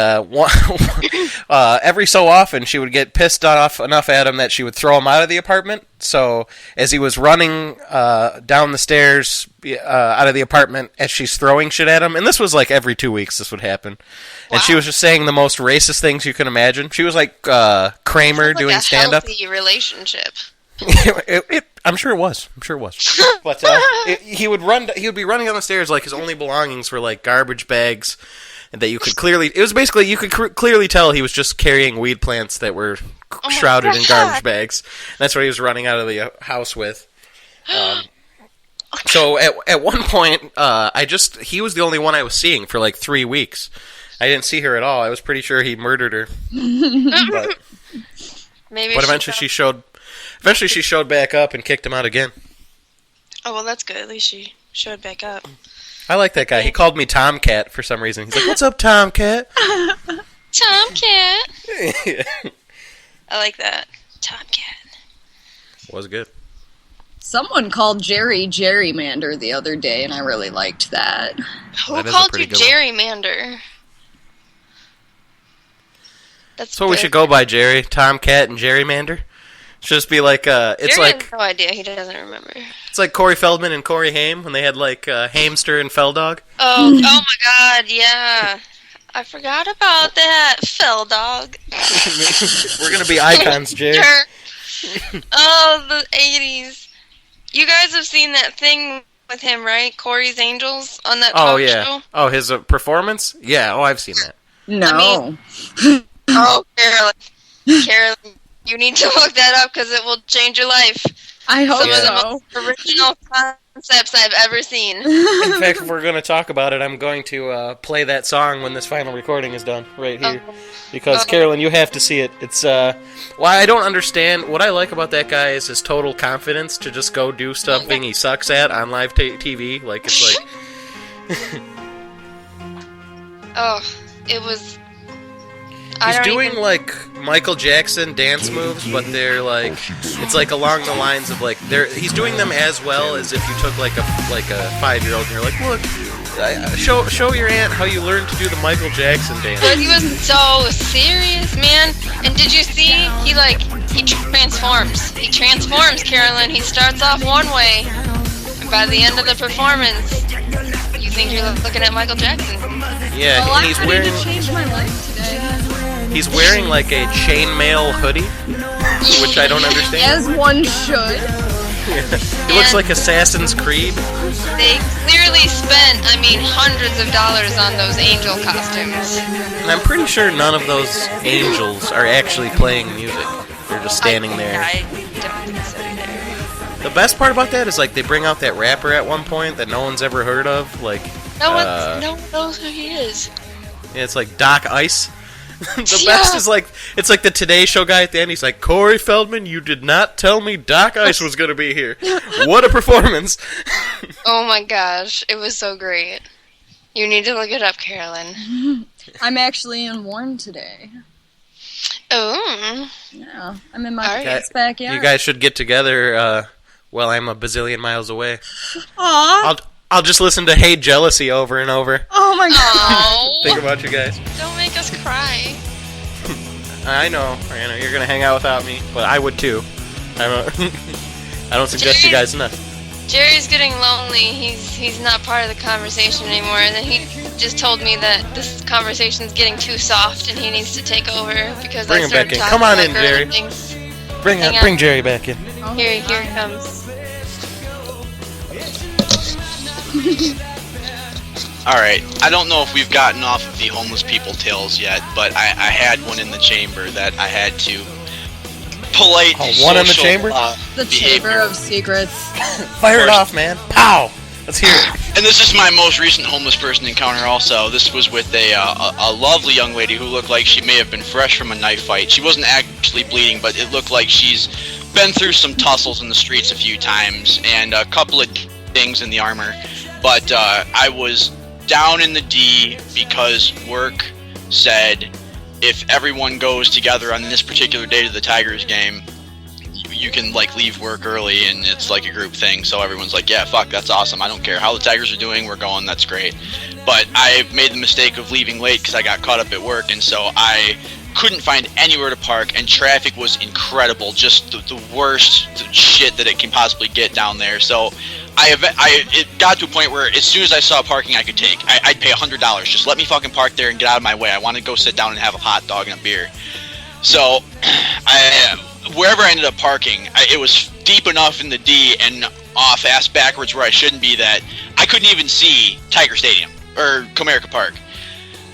every so often, she would get pissed off enough at him that she would throw him out of the apartment. So as he was running down the stairs out of the apartment, as she's throwing shit at him, and this was like every 2 weeks this would happen. And she was just saying the most racist things you can imagine. She was like Kramer doing stand-up. Healthy relationship. I'm sure it was. But he would be running down the stairs like his only belongings were like garbage bags, and that you could clearly. It was basically you could clearly tell he was just carrying weed plants that were shrouded in garbage bags. And that's what he was running out of the house with. So at one point, he was the only one I was seeing for like 3 weeks. I didn't see her at all. I was pretty sure he murdered her. But eventually she showed back up and kicked him out again. Oh, well, that's good. At least she showed back up. I like that guy. He called me Tomcat for some reason. He's like, "What's up, Tomcat?" Tomcat. I like that. Tomcat. Was good. Someone called Jerry Gerrymander the other day, and I really liked that. Who called you Gerrymander? That's what we should go by, Jerry. Tomcat and Gerrymander. Just be like, it's Jerry like has no idea. He doesn't remember. It's like Corey Feldman and Corey Haim when they had like Hamster and Feldog. Oh my God, yeah. I forgot about that, Feldog. We're gonna be icons, Jerry. Oh, the 80s. You guys have seen that thing with him, right? Corey's Angels on that talk show? Oh, his performance? Yeah. Oh, I've seen that. No. Oh, Carolyn, you need to look that up because it will change your life. I hope Some of the most original concepts I've ever seen. In fact, if we're going to talk about it, I'm going to play that song when this final recording is done, right here. Because, Carolyn, you have to see it. It's, I don't understand. What I like about that guy is his total confidence to just go do something he sucks at on live TV. Like, it's like... It was... He's doing like Michael Jackson dance moves, but they're like it's like along the lines of like he's doing them as well as if you took like a 5-year-old and you're like, look, show your aunt how you learned to do the Michael Jackson dance. But he was so serious, man. And did you see he transforms? He transforms, Carolyn. He starts off one way, and by the end of the performance, you think you're looking at Michael Jackson. Yeah, well, and he's wearing. To change my life today. He's wearing like a chainmail hoodie, which I don't understand. As one should. He looks like Assassin's Creed. They clearly spent, hundreds of dollars on those angel costumes. And I'm pretty sure none of those angels are actually playing music. They're just standing there. I don't think so either. The best part about that is like they bring out that rapper at one point that no one's ever heard of. Like no one knows who he is. Yeah, it's like Doc Ice. The best is like it's like the Today Show guy at the end. He's like, Corey Feldman, you did not tell me Doc Ice was going to be here. What a performance! Oh my gosh, it was so great. You need to look it up, Carolyn. I'm actually in Warren today. Oh. Yeah, I'm in my parents' backyard. You guys should get together. While I'm a bazillion miles away. Aww. I'll just listen to Hey Jealousy over and over. Oh my god. Think about you guys. Don't make us cry. I know you're gonna hang out without me, but I would too. I don't suggest you guys enough. Jerry's getting lonely. He's not part of the conversation anymore, and then he just told me that this conversation's getting too soft and he needs to take over because Bring I him back started in. talking Come on about in, Jerry. things. Bring Jerry back in. Here he comes. Alright, I don't know if we've gotten off of the homeless people tales yet, but I had one in the chamber that I had to polite one in the chamber? The behavior. Chamber of Secrets. Fire it off, man. Pow! Let's hear it. And this is my most recent homeless person encounter also. This was with a lovely young lady who looked like she may have been fresh from a knife fight. She wasn't actually bleeding, but it looked like she's been through some tussles in the streets a few times and a couple of things in the armor. But I was down in the D because work said if everyone goes together on this particular day to the Tigers game, you can like leave work early and it's like a group thing. So everyone's like, yeah, fuck, that's awesome. I don't care how the Tigers are doing. We're going. That's great. But I made the mistake of leaving late because I got caught up at work, and so I couldn't find anywhere to park, and traffic was incredible. Just the worst shit that it can possibly get down there. So it got to a point where as soon as I saw parking I could take, I'd pay $100. Just let me fucking park there and get out of my way. I want to go sit down and have a hot dog and a beer. So wherever I ended up parking, it was deep enough in the D and off ass backwards where I shouldn't be that I couldn't even see Tiger Stadium or Comerica Park.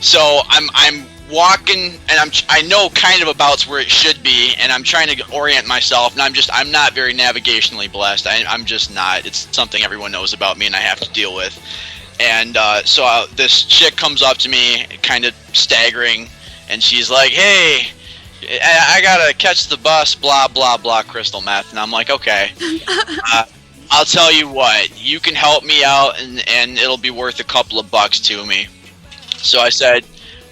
So I'm walking, and I know kind of about where it should be, and I'm trying to orient myself, and I'm not very navigationally blessed. I'm just not. It's something everyone knows about me, and I have to deal with. And so this chick comes up to me, kind of staggering, and she's like, "Hey, I gotta catch the bus, blah blah blah, crystal meth." And I'm like, "Okay, I'll tell you what, you can help me out, and it'll be worth a couple of bucks to me." So I said,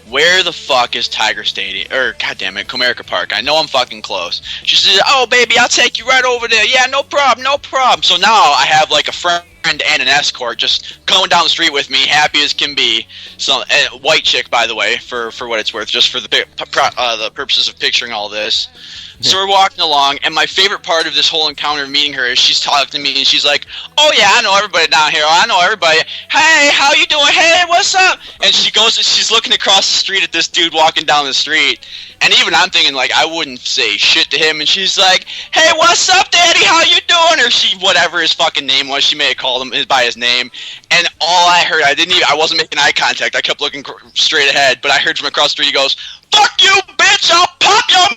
"Where the fuck is Tiger Stadium? Or, goddammit, Comerica Park? I know I'm fucking close." She said, "Oh, baby, I'll take you right over there. Yeah, no problem, no problem." So now I have like a friend and an escort just going down the street with me, happy as can be. So, white chick, by the way, for what it's worth, just for the purposes of picturing all this. So we're walking along, and my favorite part of this whole encounter of meeting her is she's talking to me, and she's like, "Oh yeah, I know everybody down here. I know everybody. Hey, how you doing? Hey, what's up?" And she's looking across the street at this dude walking down the street, and even I'm thinking like I wouldn't say shit to him, and she's like, "Hey, what's up, Daddy? How you doing?" Or whatever his fucking name was, she may have called him by his name, and all I heard, I wasn't making eye contact. I kept looking straight ahead, but I heard from across the street, he goes, "Fuck you, bitch! I'll pop your mouth!"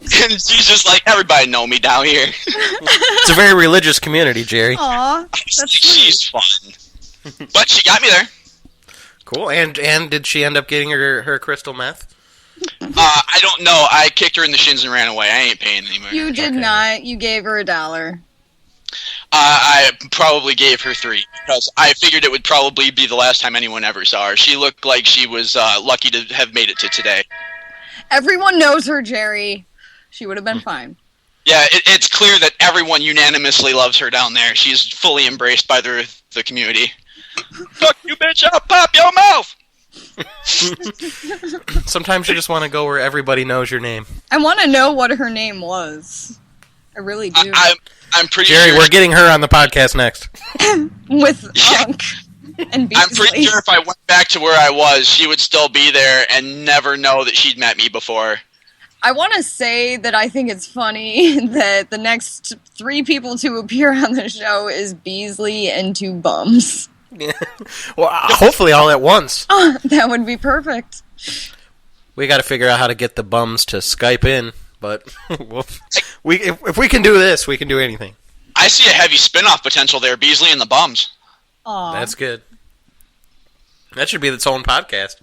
And she's just like, "Everybody know me down here." It's a very religious community, Jerry. Aw, that's She's fun, but she got me there. Cool. And did she end up getting her crystal meth? I don't know. I kicked her in the shins and ran away. I ain't paying anymore. You did not. You gave her $1. I probably gave her $3 because I figured it would probably be the last time anyone ever saw her. She looked like she was lucky to have made it to today. Everyone knows her, Jerry. She would have been fine. Yeah, it's clear that everyone unanimously loves her down there. She's fully embraced by the community. Fuck you, bitch! I'll pop your mouth! Sometimes you just want to go where everybody knows your name. I want to know what her name was. I really do. I'm pretty Jerry, sure... we're getting her on the podcast next. With Unk and Beasley. I'm pretty sure if I went back to where I was, she would still be there and never know that she'd met me before. I want to say that I think it's funny that the next 3 people to appear on the show is Beasley and 2 bums. Yeah. Well, hopefully all at once. Oh, that would be perfect. We got to figure out how to get the bums to Skype in, but if we can do this, we can do anything. I see a heavy spin-off potential there, Beasley and the Bums. Aww. That's good. That should be its own podcast.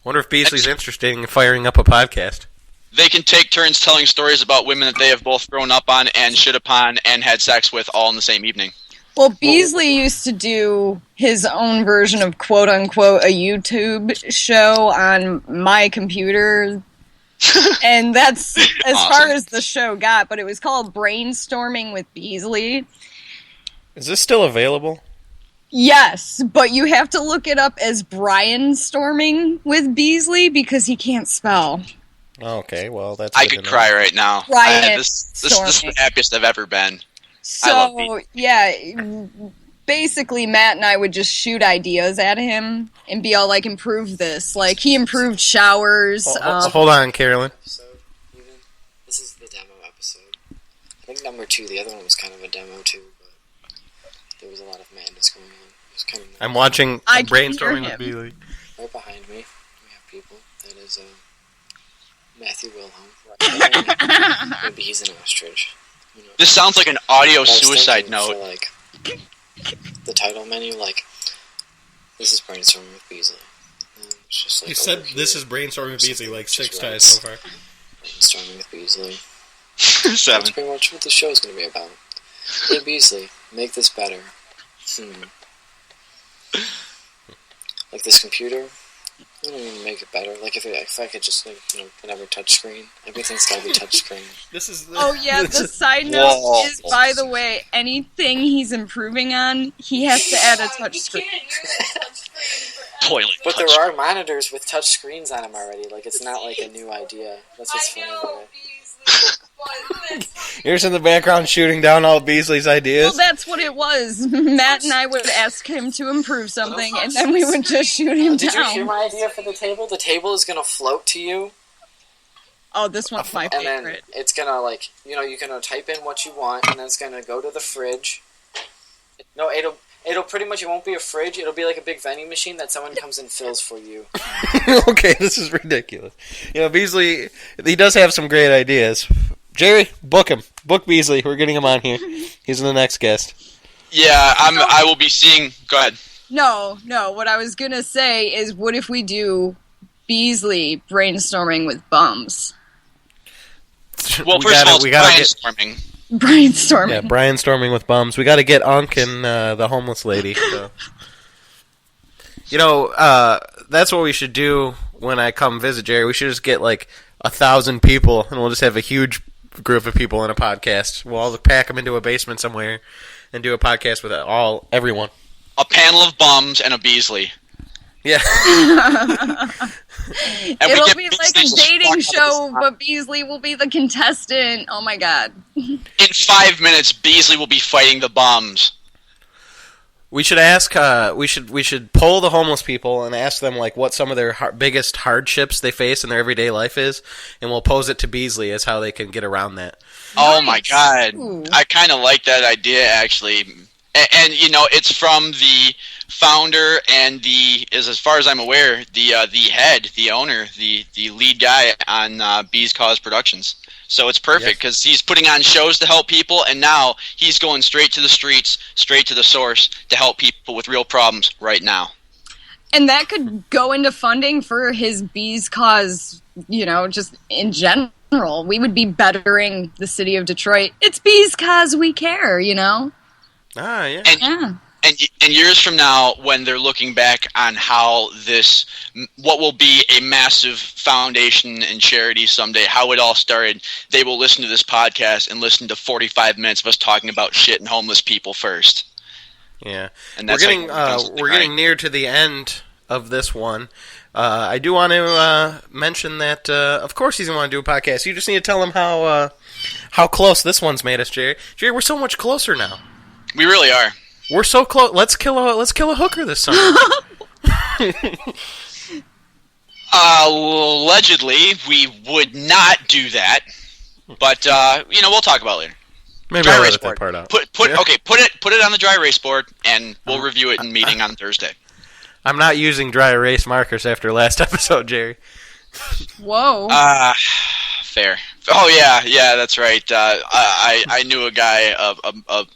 Wonder if Beasley's interested in firing up a podcast. They can take turns telling stories about women that they have both grown up on and shit upon and had sex with all in the same evening. Well, Beasley used to do his own version of quote-unquote a YouTube show on my computer, and that's as Awesome. far as the show got, but it was called Brainstorming with Beasley. Is this still available? Yes, but you have to look it up as Brian Storming with Beasley because he can't spell. Okay, well, that's I good could to know. cry right now. Brian This is the Storming. happiest I've ever been. I love So, yeah, basically Matt and I would just shoot ideas at him and be all like, improve this. Like, he improved showers. Hold on, Carolyn. Episode, even. This is the demo episode. I think number 2, the other one was kind of a demo too, but there was a lot of madness going on. It was kind of I'm watching I can Brainstorming hear with him. Beasley. right behind me. We have people. That is Matthew Wilhelm. Right. Maybe he's an ostrich. You know. This sounds like an audio I was suicide thinking note. for, like, the title menu, like, this is Brainstorming with Beasley. And it's just, like, You said over this here, is Brainstorming with Beasley like just 6 times writes so far. Brainstorming with Beasley. That's 7. pretty much what the show is going to be about. Hey Beasley, make this better. Like this computer, I don't even make it better. Like if I could just like whatever touchscreen, everything's got to be touchscreen. This is Oh, yeah, the side note is, by the way, anything he's improving on, he has to add a touchscreen. Toilet. But there are monitors with touch screens on them already. Like it's not like a new idea. That's what's funny about it. You're just in the background shooting down all Beasley's ideas. Well, that's what it was. Matt and I would ask him to improve something, and then we would just shoot him Did you hear down. my idea for the table? The table is going to float to you. Oh, this one's my And then favorite. it's gonna like, you're gonna type in what you want, and then it's gonna go to the fridge. No, it'll pretty much, it won't be a fridge. It'll be like a big vending machine that someone comes and fills for you. Okay, this is ridiculous. Beasley, he does have some great ideas. Jerry, book him. Book Beasley. We're getting him on here. He's the next guest. Yeah, I will be seeing. Go ahead. No. What I was gonna say is, what if we do Beasley brainstorming with bums? Well, first of all, it's brainstorming. Brainstorming. Yeah, brainstorming with bums. We got to get Unc and the homeless lady. So. That's what we should do when I come visit Jerry. We should just get like 1,000 people, and we'll just have a huge group of people in a podcast. We'll all pack them into a basement somewhere and do a podcast with everyone. A panel of bums and a Beasley. Yeah. It'll be like a dating show, but Beasley will be the contestant. Oh my god. In 5 minutes, Beasley will be fighting the bums. We should ask. We should poll the homeless people and ask them like what some of their biggest hardships they face in their everyday life is, and we'll pose it to Beasley as how they can get around that. Oh my god, Ooh. I kind of like that idea actually, and it's from the founder and as far as I'm aware, the head, the owner, the lead guy on Bees Cause Productions. So it's perfect because he's putting on shows to help people, and now he's going straight to the streets, straight to the source to help people with real problems right now. And that could go into funding for his Bees Cause, just in general. We would be bettering the city of Detroit. It's Bees Cause we care, Ah, yeah. Yeah. And years from now, when they're looking back on how what will be a massive foundation and charity someday, how it all started, they will listen to this podcast and listen to 45 minutes of us talking about shit and homeless people first. Yeah, and we're getting near to the end of this one. I do want to mention that, of course, he's gonna want to do a podcast. You just need to tell him how close this one's made us, Jerry. Jerry, we're so much closer now. We really are. We're so close. Let's kill a hooker this summer. Allegedly, we would not do that, but we'll talk about it later. Maybe I'll edit that part out. Put it on the dry erase board, and we'll review it in meeting on Thursday. I'm not using dry erase markers after last episode, Jerry. Whoa. Fair. Oh yeah, that's right. I knew a guy, a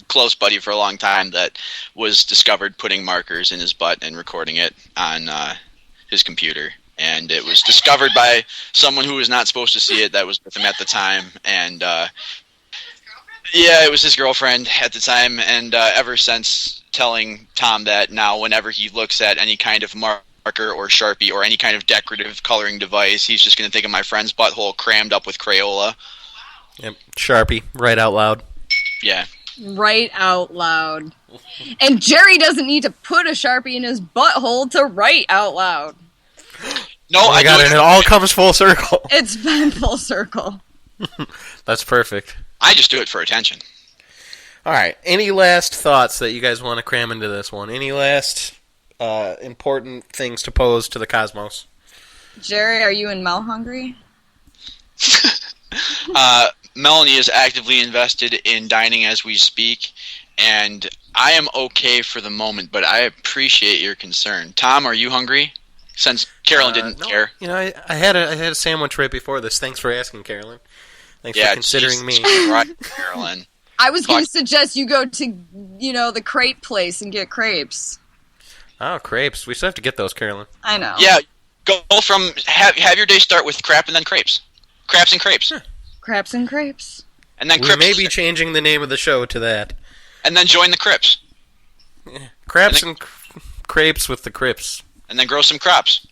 close buddy for a long time, that was discovered putting markers in his butt and recording it on his computer. And it was discovered by someone who was not supposed to see it, that was with him at the time. And it was his girlfriend at the time. And ever since, telling Tom that now whenever he looks at any kind of marker or Sharpie or any kind of decorative coloring device, he's just going to think of my friend's butthole crammed up with Crayola. Yep, Sharpie, right out loud. Yeah. Right out loud. And Jerry doesn't need to put a Sharpie in his butthole to write out loud. No, I got it. It all comes full circle. It's been full circle. That's perfect. I just do it for attention. All right. Any last thoughts that you guys want to cram into this one? Any last important things to pose to the cosmos? Jerry, are you and Mel hungry? Melanie is actively invested in dining as we speak, and I am okay for the moment, but I appreciate your concern. Tom, are you hungry? Since Carolyn didn't care. I had a sandwich right before this. Thanks for asking, Carolyn. Thanks for considering me. Right, Carolyn. I was going to suggest you go to, the crepe place and get crepes. Oh, crepes. We still have to get those, Carolyn. I know. Yeah, go from have your day start with crap and then crepes. Craps and crepes. Sure. Craps and crepes. And then we may be changing the name of the show to that. And then join the Crips. Yeah. Craps and crepes with the Crips. And then grow some crops.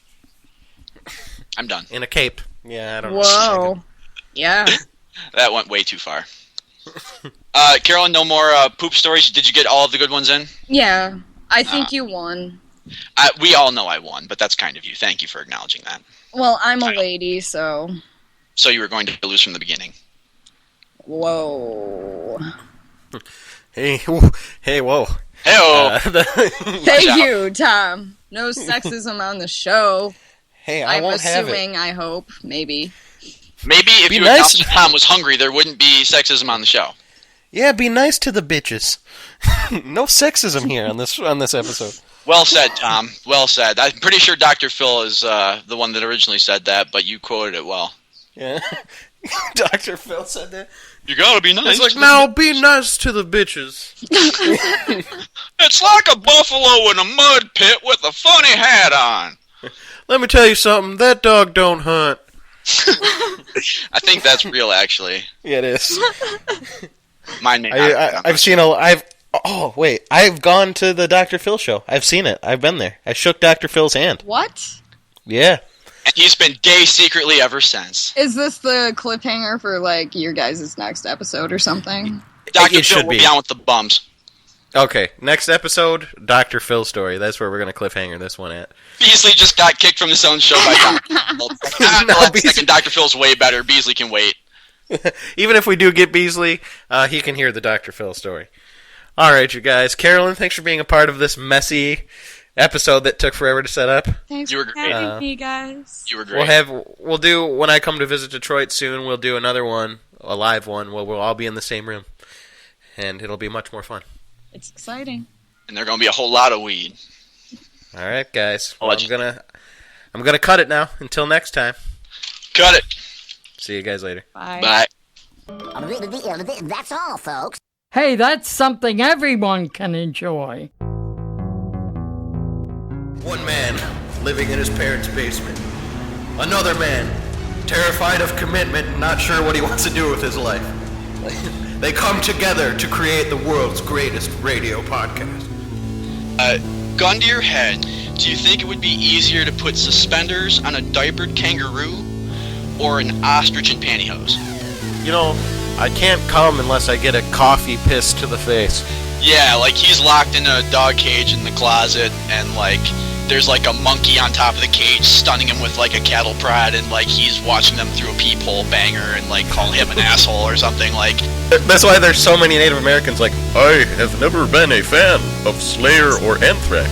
I'm done. In a cape. Yeah, I don't know. Whoa. Yeah. That went way too far. Carolyn, no more poop stories? Did you get all of the good ones in? Yeah. I think you won. We all know I won, but that's kind of you. Thank you for acknowledging that. Well, I'm a lady, so... So you were going to lose from the beginning. Whoa. Hey, whoa. Hey-oh. Thank you, Tom. No sexism on the show. Hey, I won't have it. I'm assuming, I hope, maybe. Maybe if Be you nice. announced Tom was hungry, there wouldn't be sexism on the show. Yeah, be nice to the bitches. No sexism here on this episode. Well said, Tom. Well said. I'm pretty sure Dr. Phil is the one that originally said that, but you quoted it well. Yeah. Dr. Phil said that. You gotta be nice. It's like, now be nice to the bitches. It's like a buffalo in a mud pit with a funny hat on. Let me tell you something. That dog don't hunt. I think that's real, actually. Yeah, it is. Mine may not. I've gone to the Dr. Phil show. I've seen it. I've been there. I shook Dr. Phil's hand. What? Yeah. And he's been gay secretly ever since. Is this the cliffhanger for, like, your guys' next episode or something? Dr. It Phil should will be. be on with the bums. Okay, next episode, Dr. Phil's story. That's where we're going to cliffhanger this one at. Beasley just got kicked from his own show by Dr. Phil. No, Second, Dr. Phil's way better. Beasley can wait. Even if we do get Beasley, he can hear the Dr. Phil story. All right, you guys. Carolyn, thanks for being a part of this messy episode that took forever to set up. Thanks You were for great. having me, guys. You were great. We'll do, when I come to visit Detroit soon, we'll do another one, a live one, where we'll all be in the same room. And it'll be much more fun. It's exciting. And there's going to be a whole lot of weed. All right, guys. I'll Well, let you- I'm gonna cut it now. Until next time. Cut it. See you guys later. Bye. Bye. That's all, folks. Hey, that's something everyone can enjoy. One man living in his parents' basement. Another man terrified of commitment and not sure what he wants to do with his life. They come together to create the world's greatest radio podcast. Gun to your head, do you think it would be easier to put suspenders on a diapered kangaroo or an ostrich in pantyhose? You know, I can't come unless I get a coffee piss to the face. Yeah, like he's locked in a dog cage in the closet, and like there's like a monkey on top of the cage stunning him with like a cattle prod, and like he's watching them through a peephole banger and like calling him an asshole or something. Like That's why there's so many Native Americans like, I have never been a fan of Slayer or Anthrax.